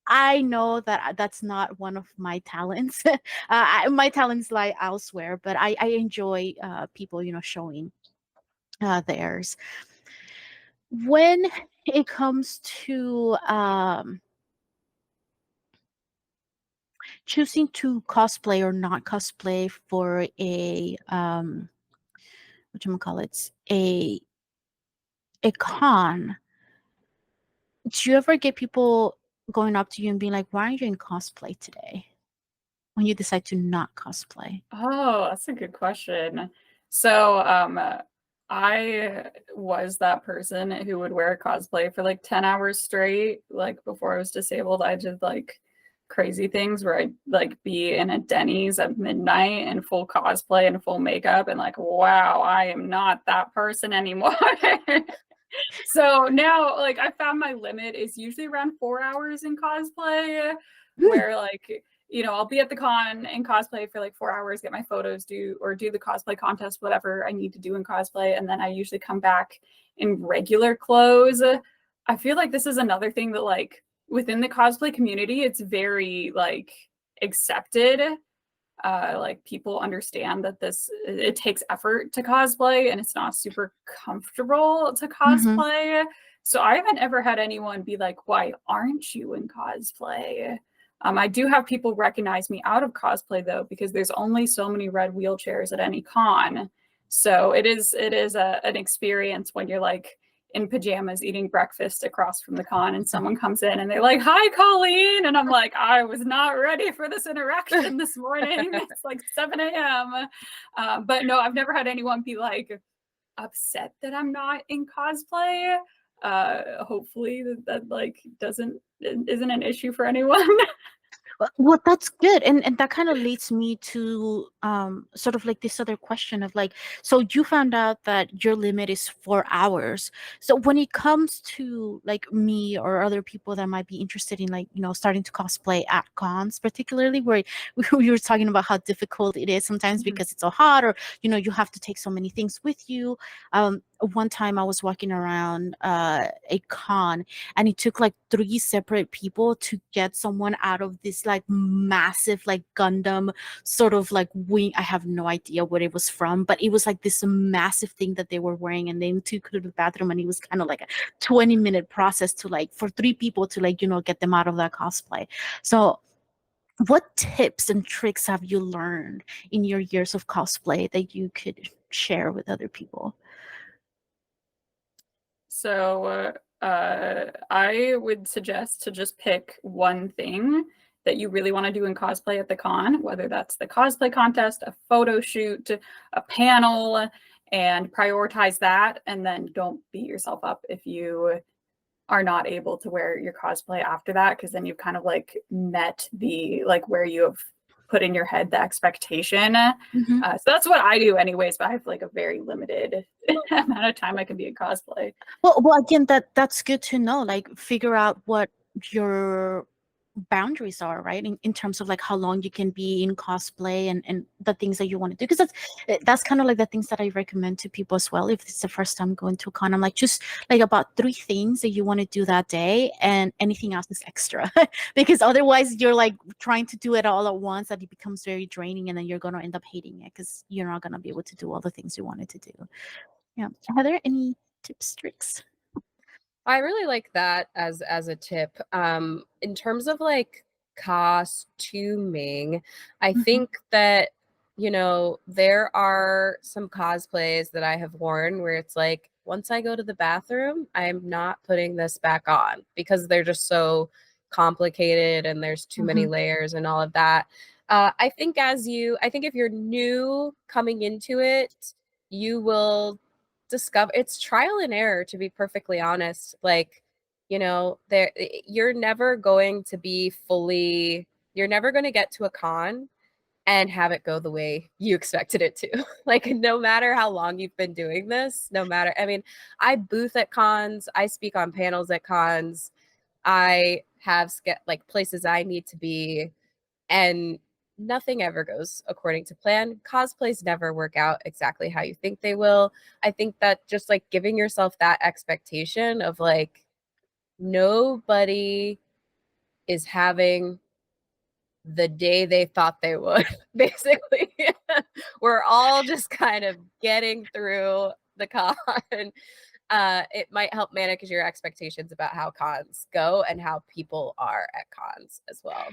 I know that that's not one of my talents. My talents lie elsewhere, but I enjoy people, showing theirs. When it comes to choosing to cosplay or not cosplay for a what you call it, a con, do you ever get people going up to you and being like, why aren't you in cosplay today, when you decide to not cosplay? Oh, that's a good question. So, I was that person who would wear cosplay for like 10 hours straight. Like before I was disabled, I did like crazy things where I'd like be in a Denny's at midnight in full cosplay and full makeup, and like, wow, I am not that person anymore. So now, like, I found my limit is usually around 4 hours in cosplay, where like, I'll be at the con in cosplay for like 4 hours, get my photos, do the cosplay contest, whatever I need to do in cosplay, and then I usually come back in regular clothes. I feel like this is another thing that like within the cosplay community, it's very like accepted. Like people understand that it takes effort to cosplay and it's not super comfortable to Mm-hmm. cosplay. So I haven't ever had anyone be like, why aren't you in cosplay? I do have people recognize me out of cosplay though, because there's only so many red wheelchairs at any con. So it is an experience when you're like in pajamas eating breakfast across from the con, and someone comes in and they're like, hi Colleen, and I'm like, I was not ready for this interaction this morning. It's like 7 a.m. But no, I've never had anyone be like upset that I'm not in cosplay. Hopefully that like isn't an issue for anyone. Well, that's good, and that kind of leads me to sort of like this other question of like, so you found out that your limit is 4 hours. So when it comes to like me or other people that might be interested in like, starting to cosplay at cons, particularly where we were talking about how difficult it is sometimes because it's so hot, or you have to take so many things with you. One time I was walking around a con, and it took like 3 separate people to get someone out of this like massive like Gundam sort of like wing. I have no idea what it was from, but it was like this massive thing that they were wearing, and they took to the bathroom, and it was kind of like a 20-minute process to like for 3 people to like get them out of that cosplay. So what tips and tricks have you learned in your years of cosplay that you could share with other people? So I would suggest to just pick one thing that you really want to do in cosplay at the con, whether that's the cosplay contest, a photo shoot, a panel, and prioritize that. And then don't beat yourself up if you are not able to wear your cosplay after that, because then you've kind of like met the like where you have put in your head the expectation. So that's what I do anyways, but I have like a very limited amount of time I can be in cosplay. Well, again, that's good to know. Like, figure out what your boundaries are, right? In terms of like how long you can be in cosplay, and the things that you want to do. Because that's kind of like the things that I recommend to people as well. If it's the first time going to a con, I'm like, just like about 3 things that you want to do that day, and anything else is extra. Because otherwise you're like trying to do it all at once, that it becomes very draining, and then you're going to end up hating it because you're not going to be able to do all the things you wanted to do. Yeah. Are there any tips, tricks? I really like that as a tip. In terms of like costuming, I think that you know, there are some cosplays that I have worn where it's like, once I go to the bathroom, I'm not putting this back on because they're just so complicated and there's too many layers and all of that. I think if you're new coming into it, you will discover it's trial and error, to be perfectly honest. Like, you know, you're never going to be fully, you're never going to get to a con and have it go the way you expected it to. Like, no matter how long you've been doing this, I mean, I booth at cons, I speak on panels at cons, I have like places I need to be, and nothing ever goes according to plan. Cosplays never work out exactly how you think they will. I think that just like giving yourself that expectation of like, nobody is having the day they thought they would, basically. We're all just kind of getting through the con. It might help manage your expectations about how cons go and how people are at cons as well.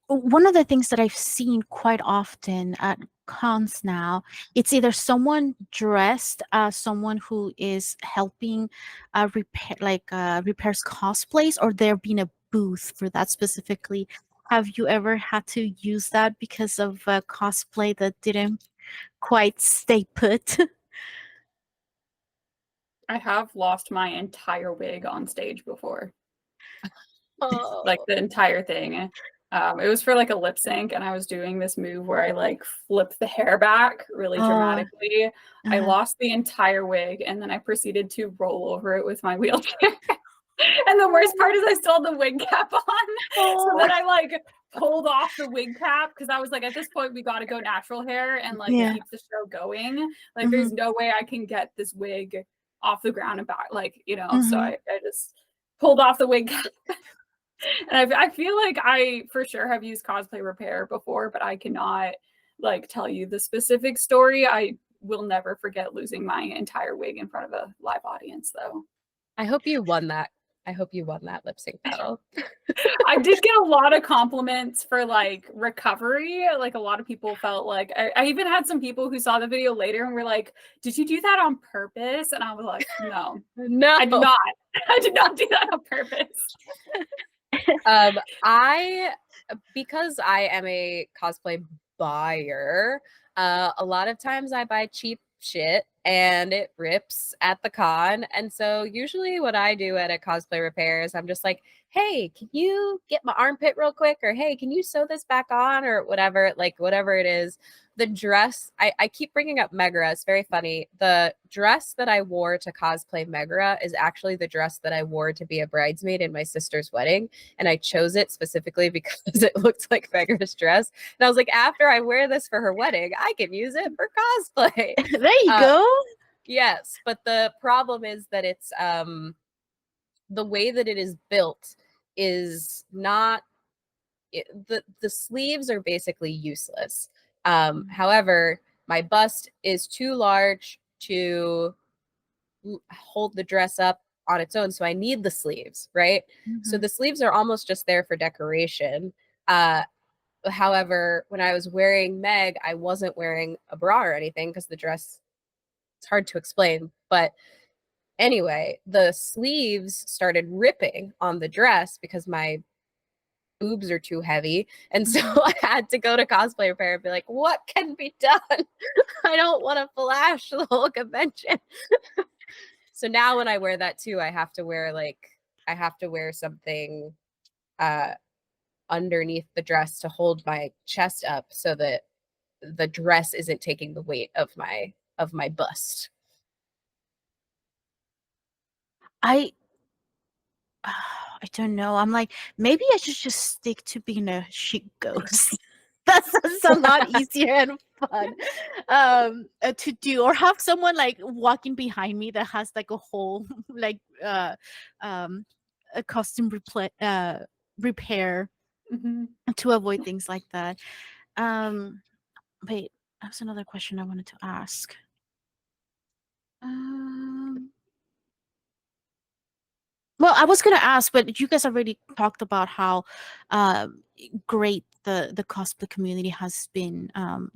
One of the things that I've seen quite often at cons now, it's either someone dressed as someone who is helping repairs cosplays, or there being a booth for that specifically. Have you ever had to use that because of a cosplay that didn't quite stay put? I have lost my entire wig on stage before. Oh. Like the entire thing. It was for like a lip sync, and I was doing this move where I like flipped the hair back really dramatically. I lost the entire wig, and then I proceeded to roll over it with my wheelchair. And the worst part is I still had the wig cap on. So then I like pulled off the wig cap because I was like, at this point, we got to go natural hair and like keep the show going. Like, there's no way I can get this wig off the ground and back, like, you know. So I just pulled off the wig cap. And I feel like I for sure have used cosplay repair before, but I cannot like tell you the specific story. I will never forget losing my entire wig in front of a live audience, though. I hope you won that. Lip sync battle. I did get a lot of compliments for like recovery. Like, a lot of people felt like I even had some people who saw the video later and were like, "Did you do that on purpose?" And I was like, "No, no, I did not. I did not do that on purpose." Because I am a cosplay buyer, a lot of times I buy cheap shit and it rips at the con. And so usually what I do at a cosplay repair is I'm just like, hey, can you get my armpit real quick? Or hey, can you sew this back on? Or whatever, like whatever it is. The dress, I keep bringing up Megara. It's very funny. The dress that I wore to cosplay Megara is actually the dress that I wore to be a bridesmaid in my sister's wedding. And I chose it specifically because it looked like Megara's dress. And I was like, after I wear this for her wedding, I can use it for cosplay. There you go. Yes, but the problem is that it's the way that it is built is not the sleeves are basically useless. However, my bust is too large to hold the dress up on its own, so I need the sleeves, right? So the sleeves are almost just there for decoration. However, when I was wearing Meg, I wasn't wearing a bra or anything because the dress, it's hard to explain, but anyway, the sleeves started ripping on the dress because my boobs are too heavy. And so I had to go to cosplay repair and be like, what can be done? I don't want to flash the whole convention. So now when I wear that too, I have to wear something underneath the dress to hold my chest up so that the dress isn't taking the weight of my bust. I don't know. I'm like, maybe I should just stick to being a chic ghost. That sounds a lot easier and fun to do, or have someone like walking behind me that has like a whole like a costume repair to avoid things like that. Wait, that's another question I wanted to ask. Well, I was gonna ask, but you guys already talked about how great the cosplay community has been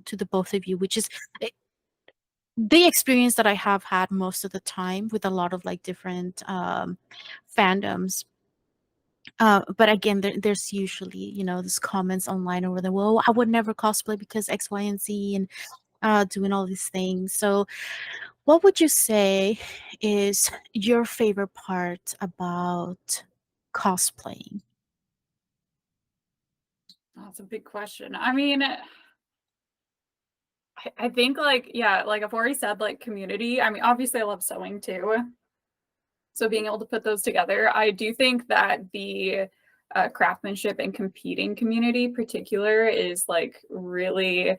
to the both of you, which is the experience that I have had most of the time with a lot of like different fandoms. But again, there's usually, you know, these comments online over there, well, I would never cosplay because X, Y, and Z, and doing all these things. So what would you say is your favorite part about cosplaying? That's a big question. I mean, I think like, yeah, like I've already said, like community. I mean, obviously I love sewing too. So being able to put those together, I do think that the craftsmanship and competing community particular is like really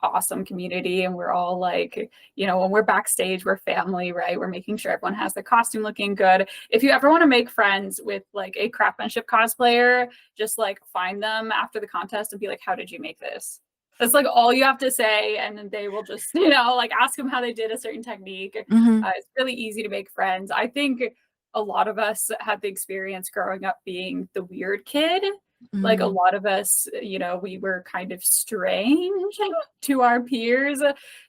awesome community. And we're all like, you know, when we're backstage, we're family, right? We're making sure everyone has their costume looking good. If you ever want to make friends with like a craftsmanship cosplayer, just like find them after the contest and be like, how did you make this? That's like all you have to say, and then they will just, you know, like ask them how they did a certain technique. Mm-hmm. It's really easy to make friends. I think a lot of us had the experience growing up being the weird kid. Like a lot of us, you know, we were kind of strange to our peers.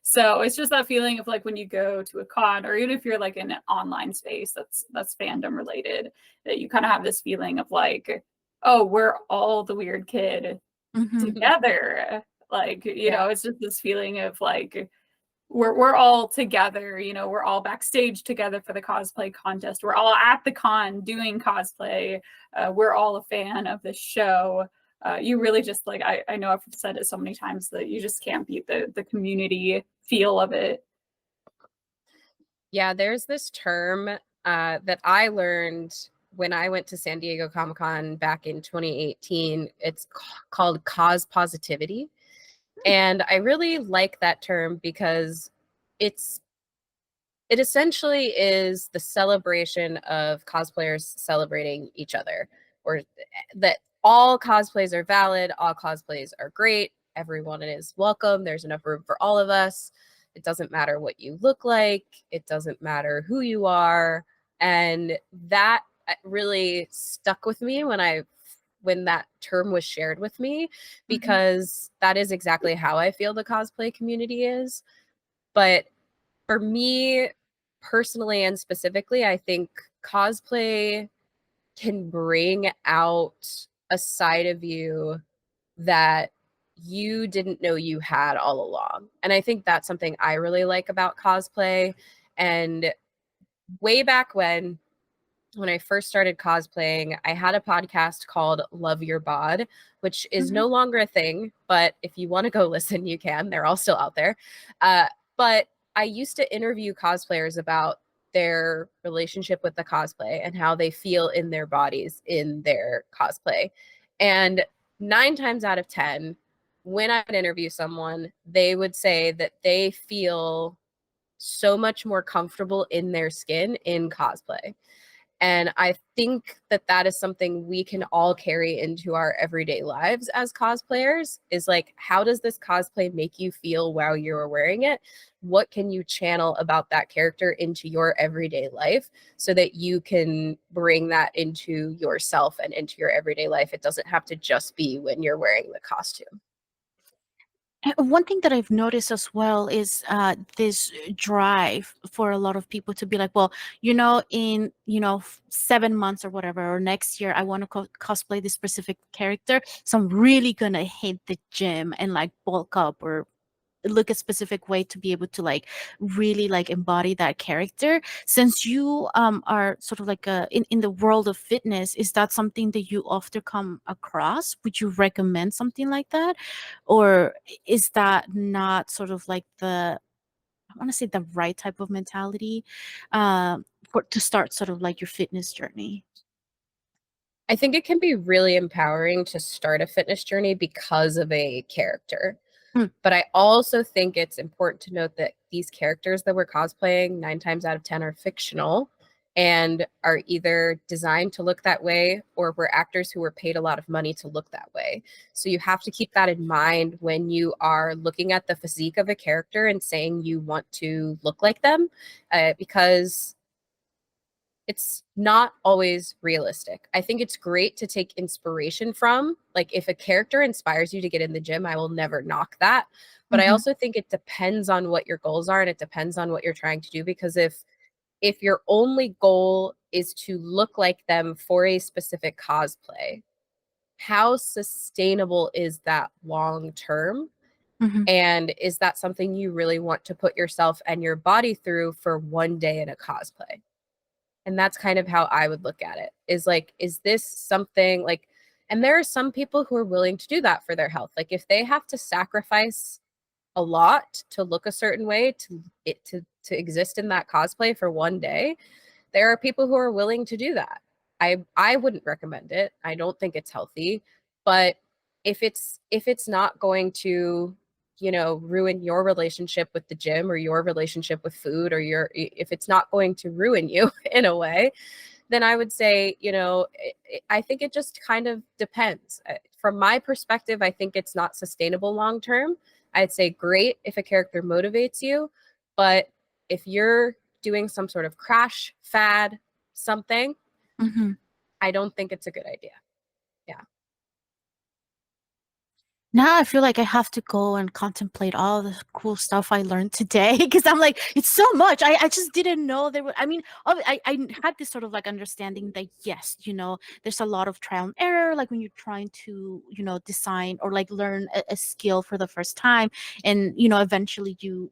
So it's just that feeling of like when you go to a con, or even if you're like in an online space that's fandom related, that you kind of have this feeling of like, oh, we're all the weird kid Mm-hmm. together. Like, you Yeah. know, it's just this feeling of like we're all together, you know, we're all backstage together for the cosplay contest. We're all at the con doing cosplay. We're all a fan of this show. You really just like I know I've said it so many times that you just can't beat the community feel of it. Yeah, there's this term that I learned when I went to San Diego Comic-Con back in 2018. It's called cause positivity. And I really like that term because it essentially is the celebration of cosplayers celebrating each other, or that all cosplays are valid, all cosplays are great, everyone is welcome, there's enough room for all of us. It doesn't matter what you look like, it doesn't matter who you are. And that really stuck with me when that term was shared with me, because that is exactly how I feel the cosplay community is. But for me personally and specifically, I think cosplay can bring out a side of you that you didn't know you had all along. And I think that's something I really like about cosplay. And way back when I first started cosplaying, I had a podcast called Love Your Bod, which is no longer a thing, but if you want to go listen, you can. They're all still out there. But I used to interview cosplayers about their relationship with the cosplay and how they feel in their bodies in their cosplay. And 9 times out of 10, when I'd interview someone, they would say that they feel so much more comfortable in their skin in cosplay. And I think that that is something we can all carry into our everyday lives as cosplayers, is like, how does this cosplay make you feel while you're wearing it? What can you channel about that character into your everyday life so that you can bring that into yourself and into your everyday life? It doesn't have to just be when you're wearing the costume. One thing that I've noticed as well is this drive for a lot of people to be like, well, you know, in 7 months or whatever, or next year, I want to cosplay this specific character, so I'm really gonna hit the gym and like bulk up or look a specific way to be able to like really like embody that character. Since you are sort of like in the world of fitness, is that something that you often come across? Would you recommend something like that, or is that not sort of like I want to say the right type of mentality for to start sort of like your fitness journey? I think it can be really empowering to start a fitness journey because of a character. Hmm. But I also think it's important to note that these characters that we're cosplaying 9 times out of 10 are fictional and are either designed to look that way, or we're actors who were paid a lot of money to look that way. So you have to keep that in mind when you are looking at the physique of a character and saying you want to look like them, because it's not always realistic. I think it's great to take inspiration from, like if a character inspires you to get in the gym, I will never knock that. But I Mhm. also think it depends on what your goals are and it depends on what you're trying to do, because if your only goal is to look like them for a specific cosplay, how sustainable is that long term? Mhm. And is that something you really want to put yourself and your body through for one day in a cosplay? And that's kind of how I would look at it, is like, is this something like, and there are some people who are willing to do that for their health. Like if they have to sacrifice a lot to look a certain way to exist in that cosplay for one day, there are people who are willing to do that. I wouldn't recommend it. I don't think it's healthy, but if it's not going to, ruin your relationship with the gym or your relationship with food, or if it's not going to ruin you in a way, then I would say, I think it just kind of depends. From my perspective, I think it's not sustainable long term. I'd say great if a character motivates you, but if you're doing some sort of crash fad something, Mhm. I don't think it's a good idea. Yeah. Now I feel like I have to go and contemplate all the cool stuff I learned today because I'm like, it's so much. I just didn't know there were, I mean, I had this sort of like understanding that yes, there's a lot of trial and error, like when you're trying to, design or like learn a skill for the first time. And, eventually you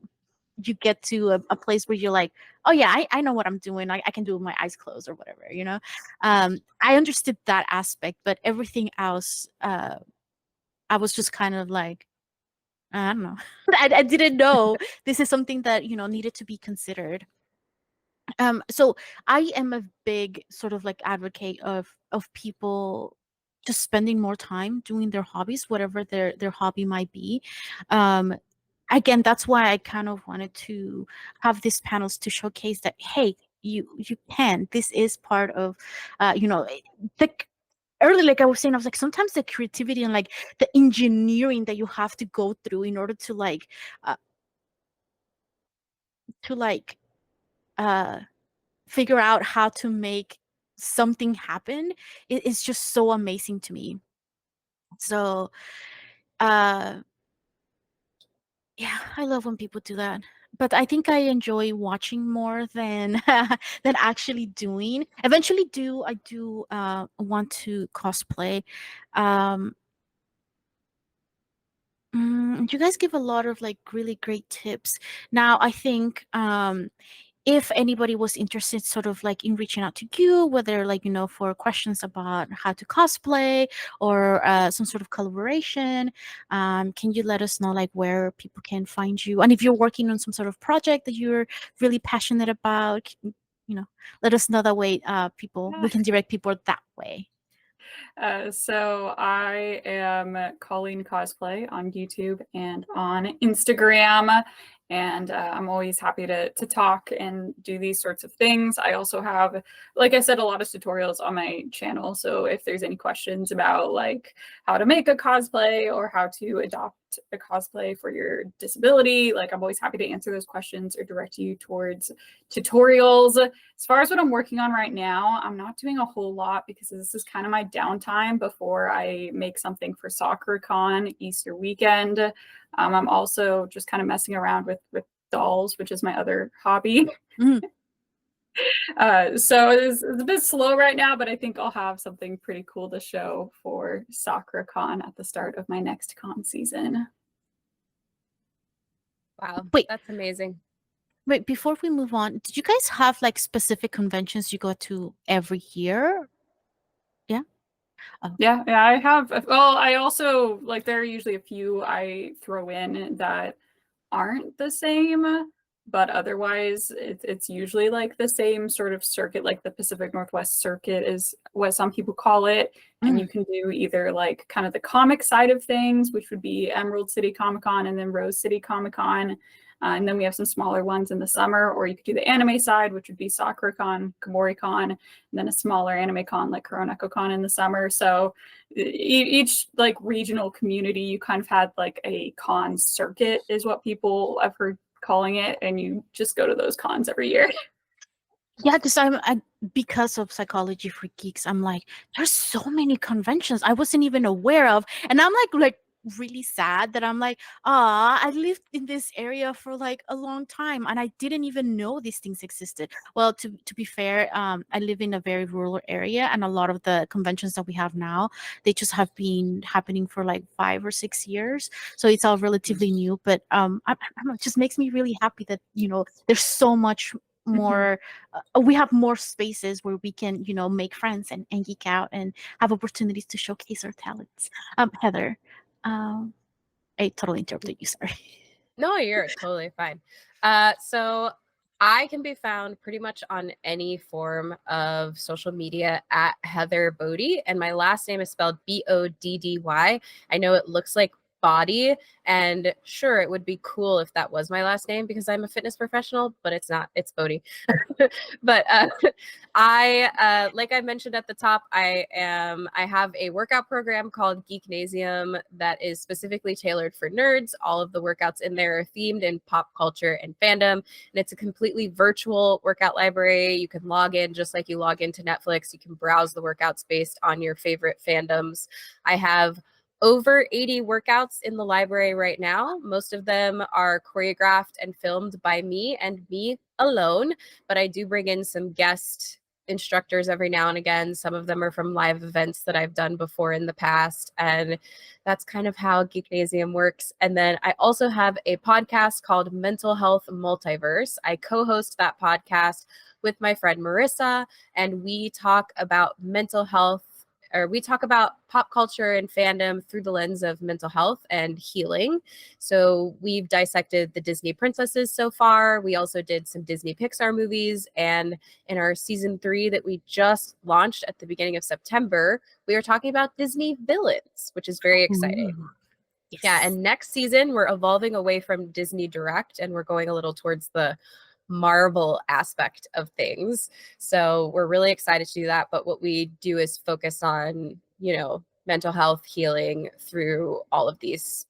get to a place where you're like, oh yeah, I know what I'm doing. I can do it with my eyes closed or whatever. I understood that aspect, but everything else, I was just kind of like, I don't know. I didn't know this is something that, needed to be considered. So I am a big sort of like advocate of people just spending more time doing their hobbies, whatever their hobby might be. Um, Again, that's why I kind of wanted to have these panels to showcase that, hey, you can. This is part of, the earlier, like I was saying, I was like, sometimes the creativity and like the engineering that you have to go through in order uh, to like uh figure out how to make something happen, it is just so amazing to me. So uh yeah, I love when people do that. But I think I enjoy watching more than than actually doing. Eventually do I do want to cosplay. Um you guys give a lot of like really great tips. Now, I think if anybody was interested sort of like in reaching out to you, whether like, for questions about how to cosplay or some sort of collaboration, can you let us know like where people can find you? And if you're working on some sort of project that you're really passionate about, let us know that way we can direct people that way. So I am Colleen Cosplay on YouTube and on Instagram, and I'm always happy to talk and do these sorts of things. I also have, like I said, a lot of tutorials on my channel. So if there's any questions about like how to make a cosplay or how to adopt a cosplay for your disability, like I'm always happy to answer those questions or direct you towards tutorials. As far as what I'm working on right now, I'm not doing a whole lot because this is kind of my downtime before I make something for SoccerCon Easter weekend. I'm also just kind of messing around with dolls, which is my other hobby. Mhm. So it's a bit slow right now, but I think I'll have something pretty cool to show for SoccerCon at the start of my next con season. Wow. Wait, That's amazing. wait, before we move on, did you guys have like specific conventions you go to every year? Yeah. Oh. Yeah, I have. Well, I also like there are usually a few I throw in that aren't the same, but otherwise it's usually like the same sort of circuit, like the Pacific Northwest Circuit is what some people call it. And Mm. you can do either like kind of the comic side of things, which would be Emerald City Comic Con and then Rose City Comic Con. And then we have some smaller ones in the summer, or you could do the anime side, which would be SakuraCon, KomoriCon, and then a smaller anime con like KoronekoCon in the summer. So each like regional community, you kind of had like a con circuit is what people I've heard calling it, and you just go to those cons every year. Yeah, because because of Psychology for Geeks, I'm like, there's so many conventions I wasn't even aware of, and I'm like really sad that I'm like, I lived in this area for like a long time, and I didn't even know these things existed. Well, to be fair, I live in a very rural area, and a lot of the conventions that we have now, they just have been happening for like 5 or 6 years, so it's all relatively new. But I don't know, it just makes me really happy that there's so much more we have more spaces where we can make friends and geek out and have opportunities to showcase our talents. Heather, um I totally interrupted you, sorry. No, you're totally fine. So I can be found pretty much on any form of social media at Heather Boddy, and my last name is spelled Boddy. I know it looks like body, and sure, it would be cool if that was my last name because I'm a fitness professional, but it's not. It's Boddy. But like I mentioned at the top, I have a workout program called Geeknasium that is specifically tailored for nerds. All of the workouts in there are themed in pop culture and fandom, and it's a completely virtual workout library. You can log in just like you log into Netflix. You can browse the workouts based on your favorite fandoms. I have over 80 workouts in the library right now. Most of them are choreographed and filmed by me and me alone, but I do bring in some guest instructors every now and again. Some of them are from live events that I've done before in the past, and that's kind of how Geeknasium works. And then I also have a podcast called Mental Health Multiverse. I co-host that podcast with my friend Marissa, and we talk about mental health, or we talk about pop culture and fandom through the lens of mental health and healing. So we've dissected the Disney princesses so far. We also did some Disney Pixar movies. And in our season 3 that we just launched at the beginning of September, we are talking about Disney villains, which is very exciting. Ooh, yes. Yeah, and next season we're evolving away from Disney Direct and we're going a little towards the Marvel aspect of things. So we're really excited to do that. But what we do is focus on, mental health healing through all of these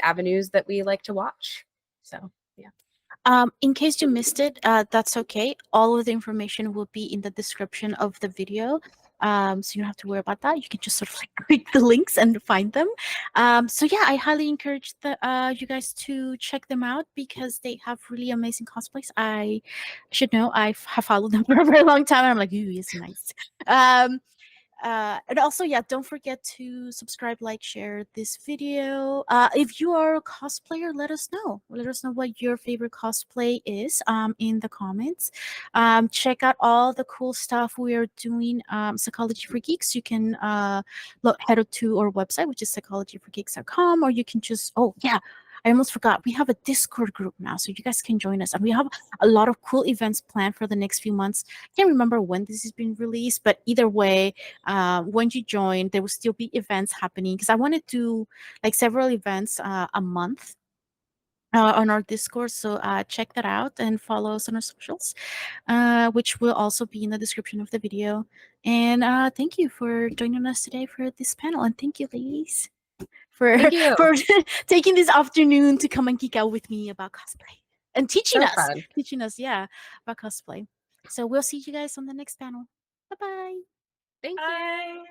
avenues that we like to watch. So yeah. In case you missed it, that's okay. All of the information will be in the description of the video. So you don't have to worry about that. You can just sort of like click the links and find them. So yeah, I highly encourage you guys to check them out because they have really amazing cosplays. I should know have followed them for a very long time, and I'm like, ooh, it's nice. And also, yeah, don't forget to subscribe, like, share this video. If you are a cosplayer, let us know. Let us know what your favorite cosplay is in the comments. Check out all the cool stuff we are doing. Psychology for Geeks. You can head to our website, which is psychologyforgeeks.com, or you can just, oh, yeah, I almost forgot. We have a Discord group now, so you guys can join us. And we have a lot of cool events planned for the next few months. I can't remember when this has been released, but either way, when you join, there will still be events happening because I want to do like several events a month on our Discord. So check that out and follow us on our socials, which will also be in the description of the video. And thank you for joining us today for this panel. And thank you, ladies, for Thank you. for taking this afternoon to come and geek out with me about cosplay and So fun. teaching us, yeah, about cosplay. So we'll see you guys on the next panel. Bye bye. Thank you. Bye.